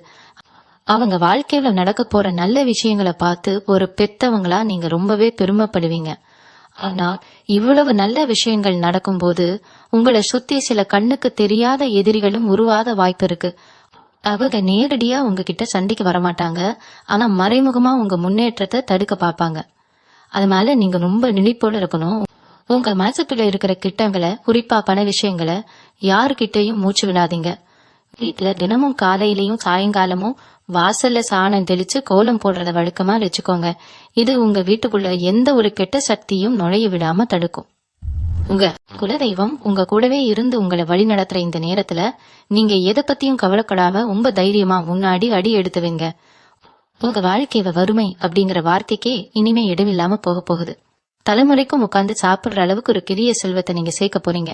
அவங்க வாழ்க்கையில நடக்க போற நல்ல விஷயங்களை பார்த்து ஒரு பெத்தவங்களா நீங்க ரொம்பவே பெருமைப்படுவீங்க. ஆனா இவ்வளவு நல்ல விஷயங்கள் நடக்கும்போது உங்களை சுத்தி சில கண்ணுக்கு தெரியாத எதிரிகளும் உருவாத வாய்ப்பு இருக்கு. அவங்க நேரடியா உங்ககிட்ட சண்டைக்கு வரமாட்டாங்க, ஆனா மறைமுகமா உங்க முன்னேற்றத்தை தடுக்க பாப்பாங்க. அதனால நீங்க ரொம்ப நினைப்போட இருக்கணும். உங்க மனசுக்குள்ள இருக்கிற கிட்டங்களை, குறிப்பா பண விஷயங்களை யாருக்கிட்டையும் மூச்சு விடாதீங்க. வீட்டுல தினமும் காலையிலயும் சாயங்காலமும் வாசல்ல சாணம் தெளிச்சு கோலம் போடுறத வழக்கமா வச்சுக்கோங்க. இது உங்க வீட்டுக்குள்ள எந்த ஒரு கெட்ட சக்தியும் நுழைய விடாம தடுக்கும். உங்க குலதெய்வம் உங்க கூடவே இருந்து உங்களை வழி நடத்துற இந்த நேரத்துல நீங்க எதை பத்தியும் கவலைப்படாம ரொம்ப தைரியமா முன்னாடி அடி எடுத்து வைங்க. உங்க வாழ்க்கையில வறுமை அப்படிங்கிற வார்த்தைக்கே இனிமே இடமில்லாம போக போகுது. தலைமுறைக்கும் உட்கார்ந்து சாப்பிடுற அளவுக்கு ஒரு பெரிய செல்வத்தை நீங்க சேர்க்க போறீங்க.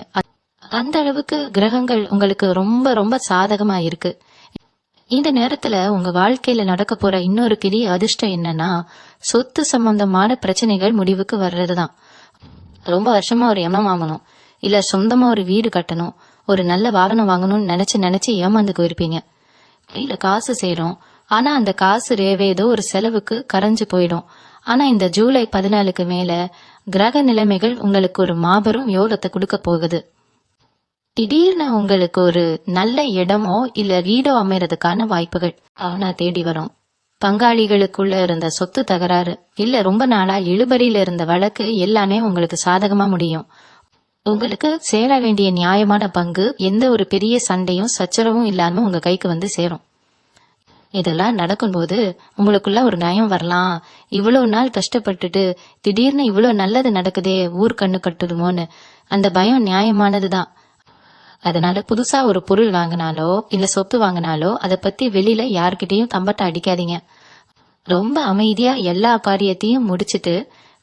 அந்த அளவுக்கு கிரகங்கள் உங்களுக்கு ரொம்ப ரொம்ப சாதகமா இருக்கு. இந்த நேரத்துல உங்க வாழ்க்கையில நடக்க போற இன்னொரு பெரிய அதிர்ஷ்டம் என்னன்னா, சொத்து சம்பந்தமான பிரச்சனைகள் முடிவுக்கு வர்றதுதான். ரொம்ப வருஷமா ஒரு இடம் வாங்கணும், இல்ல சொந்தமா ஒரு வீடு கட்டணும், ஒரு நல்ல வாகனம் வாங்கணும்னு நினைச்சு ஏமாந்து போயிருப்பீங்க. கையில காசு சேரும், ஆனா அந்த காசு ஏதோ ஒரு செலவுக்கு கரைஞ்சு போயிடும். ஆனா இந்த ஜூலை 14க்கு மேல கிரக நிலைமைகள் உங்களுக்கு ஒரு மாபெரும் யோகத்தை கொடுக்க போகுது. திடீர்னு உங்களுக்கு ஒரு நல்ல இடமோ இல்ல வீடோ அமைறதுக்கான வாய்ப்புகள் ஆனா தேடி வரும். பங்காளிகளுக்குள்ள இருந்த சொத்து தகராறு, இல்ல ரொம்ப நாளா இழுபறியில இருந்த வழக்கு எல்லாமே உங்களுக்கு சாதகமா முடியும். உங்களுக்கு சேர வேண்டிய நியாயமான பங்கு எந்த ஒரு பெரிய சண்டையும் சச்சரவும் இல்லாம உங்க கைக்கு வந்து சேரும். இதெல்லாம் நடக்கும்போது உங்களுக்குள்ள ஒரு நயம் வரலாம். இவ்வளவு நாள் கஷ்டப்பட்டுட்டு திடீர்னு இவ்வளவு நல்லது நடக்குதே, ஊர் கண்ணு கட்டுதுமோன்னு அந்த பயம் நியாயமானதுதான். அதனால புதுசா ஒரு பொருள் வாங்கினாலோ இல்ல சொத்து வாங்கினாலோ அதை பத்தி வெளியில யாருக்கிட்டையும் தம்பட்ட அடிக்காதீங்க. ரொம்ப அமைதியா எல்லா காரியத்தையும் முடிச்சிட்டு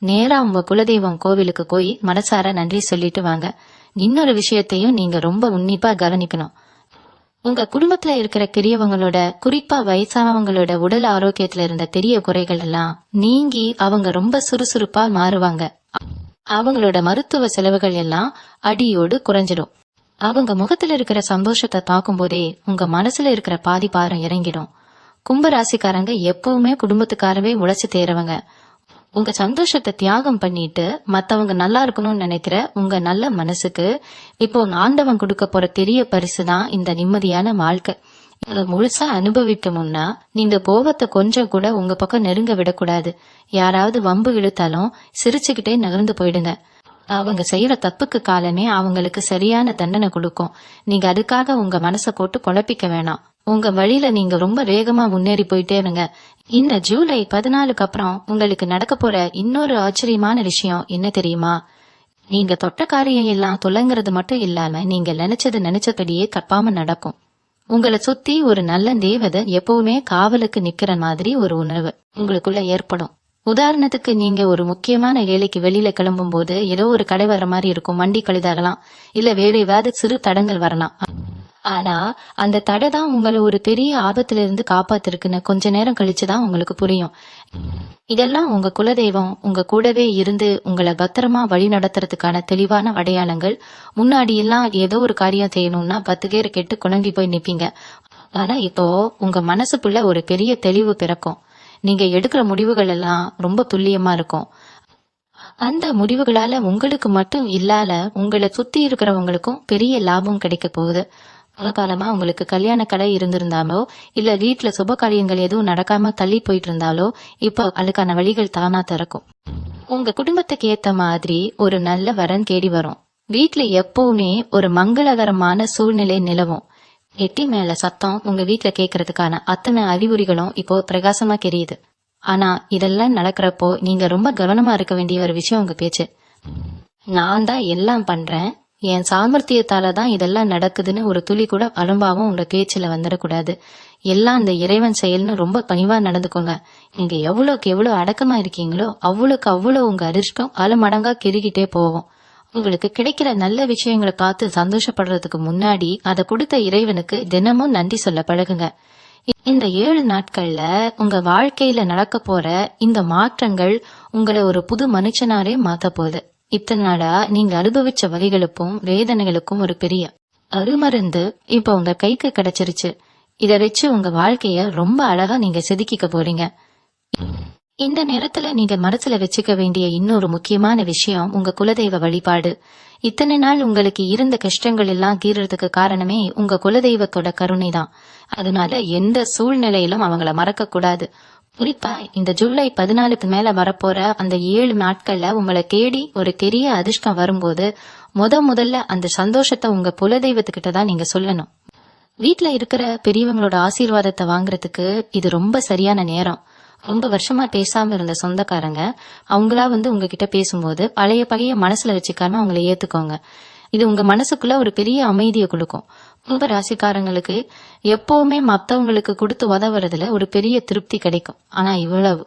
நேரா உங்க குலதெய்வம் கோவிலுக்கு போய் மனசார நன்றி சொல்லிட்டு வாங்க. இன்னொரு விஷயத்தையும் நீங்க ரொம்ப உன்னிப்பா கவனிக்கணும். உங்க குடும்பத்துல இருக்கிற பெரியவங்களோட, குறிப்பா வயசானவங்களோட உடல் ஆரோக்கியத்துல இருந்த பெரிய குறைகள் எல்லாம் நீங்கி அவங்க ரொம்ப சுறுசுறுப்பா மாறுவாங்க. அவங்களோட மருத்துவ செலவுகள் எல்லாம் அடியோடு குறைஞ்சிடும். அவங்க முகத்துல இருக்கிற சந்தோஷத்தை பார்க்கும் போதே உங்க மனசுல இருக்கிற பாதி பாரம் இறங்கிடும். கும்பராசிக்காரங்க எப்பவுமே குடும்பத்துக்காரவே உழைச்சு தேறவங்க. உங்க சந்தோஷத்தை தியாகம் பண்ணிட்டு மத்தவங்க நல்லா இருக்கணும்னு நினைக்கிற உங்க நல்ல மனசுக்கு இப்போ ஆண்டவன் கொடுக்க போற பெரிய பரிசுதான் இந்த நிம்மதியான வாழ்க்கை. இதை முழுசா அனுபவிக்கணும்னா நீங்க கோபத்தை கொஞ்சம் கூட உங்க பக்கம் நெருங்க விடக்கூடாது. யாராவது வம்பு இழுத்தாலும் சிரிச்சுக்கிட்டே நகர்ந்து போயிடுங்க. அவங்க செய்யற தப்புக்கு காலமே அவங்களுக்கு சரியான தண்டனை கொடுக்கும். நீங்க அதுக்காக உங்க மனசை போட்டு குழப்பிக்க வேணாம். உங்க வழியில நீங்க ரொம்ப வேகமா முன்னேறி போயிட்டே இருங்க. இந்த ஜூலை 14க்கு அப்புறம் உங்களுக்கு நடக்க போற இன்னொரு ஆச்சரியமான விஷயம் என்ன தெரியுமா? நீங்க தொட்ட காரியம் எல்லாம் துலங்கிறது மட்டும் இல்லாம நீங்க நினைச்சபடியே தப்பாம நடக்கும். உங்களை சுத்தி ஒரு நல்ல தேவதை எப்பவுமே காவலுக்கு நிக்கிற மாதிரி ஒரு உணர்வு உங்களுக்குள்ள ஏற்படும். உதாரணத்துக்கு நீங்க ஒரு முக்கியமான வேலைக்கு வெளியில கிளம்பும் போது ஏதோ ஒரு கடை வர மாதிரி இருக்கும். வண்டி கழுதாகலாம், இல்ல வேற ஏதாவது சிறு தடங்கள் வரலாம். ஆனா அந்த தடை தான் உங்களை ஒரு பெரிய ஆபத்துல இருந்து காப்பாத்திருக்குன்னு கொஞ்ச நேரம் கழிச்சுதான் உங்களுக்கு புரியும். இதெல்லாம் உங்க குலதெய்வம் உங்க கூடவே இருந்து உங்களை பத்திரமா வழி நடத்துறதுக்கான தெளிவான அடையாளங்கள். முன்னாடி எல்லாம் ஏதோ ஒரு காரியம் செய்யணும்னா 10 பேர் கெட்டு குழம்பி போய் நிப்பீங்க. ஆனா இப்போ உங்க மனசுக்குள்ள ஒரு பெரிய தெளிவு பிறக்கும். நீங்க எடுக்கிற முடிவுகள் எல்லாம் ரொம்ப துல்லியமா இருக்கும். அந்த முடிவுகளால உங்களுக்கு மட்டும் இல்லாத உங்களை சுத்தி இருக்கிறவங்களுக்கும் பெரிய லாபம் கிடைக்க போகுது. காலமா உங்களுக்கு கல்யாண கடை இருந்திருந்தாலோ இல்ல வீட்டுல சுப காரியங்கள் எதுவும் நடக்காம தள்ளி போயிட்டு இருந்தாலோ இப்போ அதுக்கான வழிகள் தானா திறக்கும். உங்க குடும்பத்துக்கு ஏத்த மாதிரி ஒரு நல்ல வரன் தேடி வரும். வீட்ல எப்பவுமே ஒரு மங்களகரமான சூழ்நிலை நிலவும். எட்டி மேல சத்தம் உங்க வீட்ல கேக்குறதுக்கான அத்தனை அறிகுறிகளும் இப்போ பிரகாசமா தெரியுது. ஆனா இதெல்லாம் நடக்கிறப்போ நீங்க ரொம்ப கவனமா இருக்க வேண்டிய ஒரு விஷயம் உங்க பேச்சு. நான் தான் எல்லாம் பண்றேன், என் சாமர்த்தியத்தால தான் இதெல்லாம் நடக்குதுன்னு ஒரு துளி கூட அலும்பாவும் உங்க பேச்சுல வந்துடக்கூடாது. எல்லாம் அந்த இறைவன் செயல்னு ரொம்ப பணிவா நடந்துக்கோங்க. நீங்க எவ்வளவுக்கு எவ்வளவு அடக்கமா இருக்கீங்களோ அவ்வளவுக்கு அவ்வளவு உங்க அதிர்ஷ்டம் பல மடங்கா பெருகிட்டே போகும். உங்களுக்கு கிடைக்கிற நல்ல விஷயங்களை பார்த்து சந்தோஷப்படுறதுக்கு முன்னாடி அதை கொடுத்த இறைவனுக்கு தினமும் நன்றி சொல்ல பழகுங்க. இந்த 7 நாட்கள்ல உங்க வாழ்க்கையில நடக்க போற இந்த மாற்றங்கள் உங்களை ஒரு புது மனுஷனாரே மாத்த போகுது. இத்தனை நாளா நீங்க அனுபவிச்ச வலிகளுக்கும் வேதனைகளுக்கும் ஒரு பெரிய அருமருந்து இப்ப உங்க கைக்கு கிடைச்சிருச்சு. இத வச்சு உங்க வாழ்க்கைய ரொம்ப அழகா நீங்க செதுக்கிக்க போறீங்க. இந்த நேரத்துல நீங்க மனசுல வச்சுக்க வேண்டிய இன்னொரு முக்கியமான விஷயம் உங்க குலதெய்வ வழிபாடு. இத்தனை நாள் உங்களுக்கு இருந்த கஷ்டங்கள் எல்லாம் தீர்றதுக்கு காரணமே உங்க குலதெய்வத்தோட கருணை தான். அதனால எந்த சூழ்நிலையிலும் அவங்கள மறக்க கூடாது. குறிப்பா இந்த ஜூலை 14க்கு மேல வரப்போற அந்த 7 நாட்கள்ல உங்களை தேடி ஒரு பெரிய அதிர்ஷ்டம் வரும்போது முதல்ல அந்த சந்தோஷத்தை உங்க குலதெய்வத்துக்கிட்ட தான் நீங்க சொல்லணும். வீட்ல இருக்கிற பெரியவங்களோட ஆசீர்வாதத்தை வாங்குறதுக்கு இது ரொம்ப சரியான நேரம். ரொம்ப வருஷமா பேசாம இருந்த சொந்தக்காரங்க அவங்களா உங்ககிட்ட பேசும்போது பழைய மனசுல வச்சுக்காம அவங்கள ஏத்துக்கோங்க. இது உங்க மனசுக்குள்ள ஒரு பெரிய அமைதியை கொடுக்கும். கும்ப ராசிக்காரங்களுக்கு எப்பவுமே மத்தவங்களுக்கு கொடுத்து உதவுறதுல ஒரு பெரிய திருப்தி கிடைக்கும். ஆனா இவ்வளவு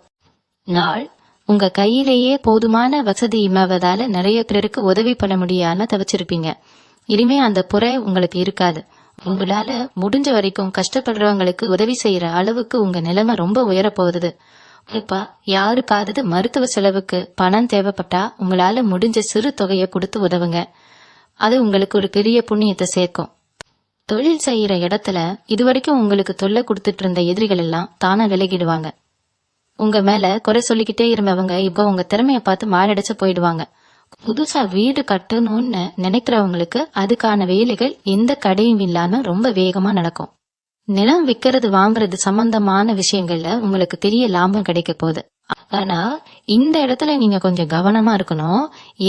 நாள் உங்க கையிலேயே போதுமான வசதி இல்லாததால நிறைய பேருக்கு உதவி பண்ண முடியாம தவிச்சிருப்பீங்க. இனிமே அந்த புறை உங்களுக்கு இருக்காது. உங்களால முடிஞ்ச வரைக்கும் கஷ்டப்படுறவங்களுக்கு உதவி செய்யற அளவுக்கு உங்க நிலைமை ரொம்ப உயரப்போகுது. குறிப்பா யாருக்காவது மருத்துவ செலவுக்கு பணம் தேவைப்பட்டா உங்களால முடிஞ்ச சிறு தொகையை கொடுத்து உதவுங்க. அது உங்களுக்கு ஒரு பெரிய புண்ணியத்தை சேர்க்கும். தொழில் செய்யற இடத்துல இதுவரைக்கும் உங்களுக்கு தொல்லை கொடுத்துட்டு இருந்த எதிரிகள் எல்லாம் தானா விலகிடுவாங்க. உங்க மேல குறை சொல்லிக்கிட்டே இருந்தவங்க இப்போ உங்க திறமைய பார்த்து மாரடைச்சு போயிடுவாங்க. புதுசா வீடு கட்டணும்னு நினைக்கிறவங்களுக்கு அதுக்கான வேலைகள் எந்த கடையும் இல்லாம ரொம்ப வேகமா நடக்கும். நிலம் விற்கிறது வாங்குறது சம்பந்தமான விஷயங்கள்ல உங்களுக்கு பெரிய லாபம் கிடைக்க போகுது. ஆனா இந்த இடத்துல நீங்க கொஞ்சம் கவனமா இருக்கணும்.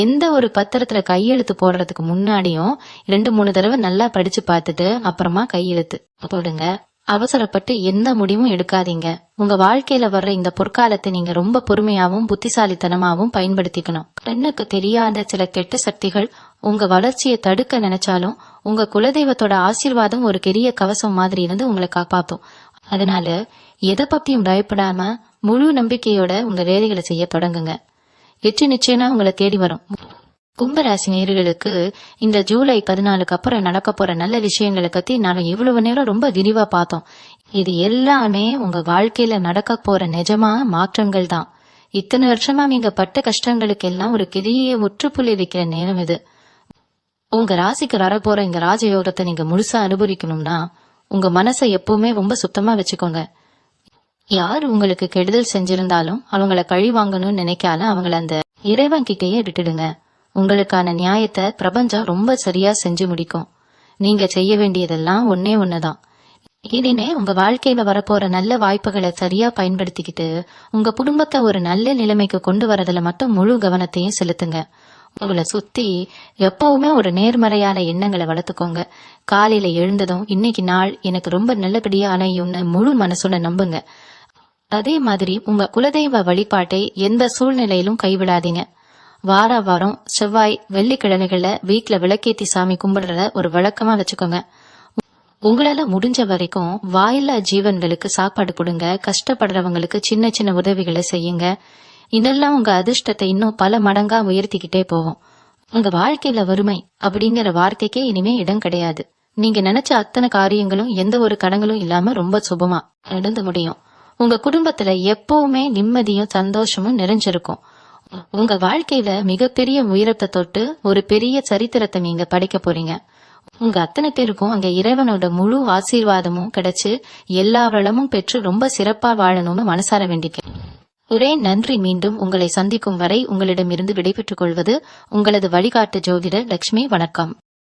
எந்த ஒரு பத்திரத்துல கையெழுத்து போடுறதுக்கு முன்னாடியும் 2-3 தடவை நல்லா படிச்சு பார்த்துட்டு அப்புறமா கையெழுத்து போடுங்க. அவசரப்பட்டு எந்த முடிவும் எடுக்காதீங்க. உங்க வாழ்க்கையில வர்ற இந்த பொற்காலத்தை நீங்க ரொம்ப பொறுமையாவும் புத்திசாலித்தனமாவும் பயன்படுத்திக்கணும். கண்ணுக்கு தெரியாத சில கெட்ட சக்திகள் உங்க வளர்ச்சியை தடுக்க நினைச்சாலும் உங்க குலதெய்வத்தோட ஆசீர்வாதம் ஒரு பெரிய கவசம் மாதிரி இருந்து உங்களை காப்பாத்தும். அதனால எதை பத்தியும் பயப்படாம முழு நம்பிக்கையோட உங்க வேலைகளை செய்ய தொடங்குங்க. வெற்றி நிச்சயமா உங்களை தேடி வரும். கும்பராசி நேயர்களுக்கு இந்த ஜூலை 14க்கு அப்புறம் நடக்க போற நல்ல விஷயங்களை பத்தி நாம இவ்வளவு நேரம் ரொம்ப விரிவா பார்த்தோம். இது எல்லாமே உங்க வாழ்க்கையில நடக்க போற நிஜமா மாற்றங்கள் தான். இத்தனை வருஷமா நீங்க பட்ட கஷ்டங்களுக்கு எல்லாம் ஒரு பெரிய முற்றுப்புள்ளி வைக்கிற நேரம் இது. உங்க ராசிக்கு வரப்போற இந்த ராஜயோகத்தை நீங்க முழுசா அனுபவிக்கணும்னா உங்க மனசை எப்பவுமே ரொம்ப சுத்தமா வச்சுக்கோங்க. யார் உங்களுக்கு கெடுதல் செஞ்சிருந்தாலும் அவங்கள பழி வாங்கணும்னு நினைக்கால அவங்கள அந்த இறைவன் கிட்டேயே விட்டுடுங்க. உங்களுக்கான நியாயத்தை பிரபஞ்சம் ரொம்ப சரியா செஞ்சு முடிக்கும். நீங்க செய்ய வேண்டியதெல்லாம் ஒன்னே ஒண்ணுதான். இனிமே உங்க வாழ்க்கையில வரப்போற நல்ல வாய்ப்புகளை சரியா பயன்படுத்திக்கிட்டு உங்க குடும்பத்தை ஒரு நல்ல நிலைமைக்கு கொண்டு வரதுல மட்டும் முழு கவனத்தையும் செலுத்துங்க. உங்களை சுத்தி எப்பவுமே ஒரு நேர்மறையான எண்ணங்களை வளர்த்துக்கோங்க. காலையில எழுந்ததும் இன்னைக்கு நாள் எனக்கு ரொம்ப நல்லபடியா அணையும்னு முழு மனசுல நம்புங்க. அதே மாதிரி உங்க குலதெய்வ வழிபாட்டை எந்த சூழ்நிலையிலும் கைவிடாதீங்க. வாரம் செவ்வாய் வெள்ளிக்கிழமைகள்ல வீட்டுல விளக்கேத்தி சாமி கும்பிடுறத ஒரு வழக்கமா வச்சுக்கோங்க. உங்களால முடிஞ்ச வரைக்கும் வாயில்லா ஜீவன்களுக்கு சாப்பாடு கொடுங்க. கஷ்டப்படுறவங்களுக்கு சின்ன சின்ன உதவிகளை செய்யுங்க. இதெல்லாம் உங்க அதிர்ஷ்டத்தை இன்னும் பல மடங்கா உயர்த்திக்கிட்டே போகும். உங்க வாழ்க்கையில வறுமை அப்படிங்கிற வார்த்தைக்கே இனிமே இடம் கிடையாது. நீங்க நினைச்ச அத்தனை காரியங்களும் எந்த ஒரு கடங்களும் இல்லாம ரொம்ப சுபமா நடந்து முடியும். உங்க குடும்பத்துல எப்பவுமே நிம்மதியும் சந்தோஷமும் நிறைஞ்சிருக்கும். உங்க வாழ்க்கையில மிகப்பெரிய உயரத்தை தொட்டு ஒரு பெரிய சரித்திரத்தை நீங்க படைக்க போறீங்க. உங்க அத்தனை பேருக்கும் அங்க இறைவனோட முழு ஆசீர்வாதமும் கிடைச்சு எல்லா வளமும் பெற்று ரொம்ப சிறப்பா வாழணும்னு மனசார வேண்டிக்க ஒரே நன்றி. மீண்டும் உங்களை சந்திக்கும் வரை உங்களிடமிருந்து விடைபெற்றுக் கொள்வது உங்களது வழிகாட்டு ஜோதிடர் லட்சுமி. வணக்கம்.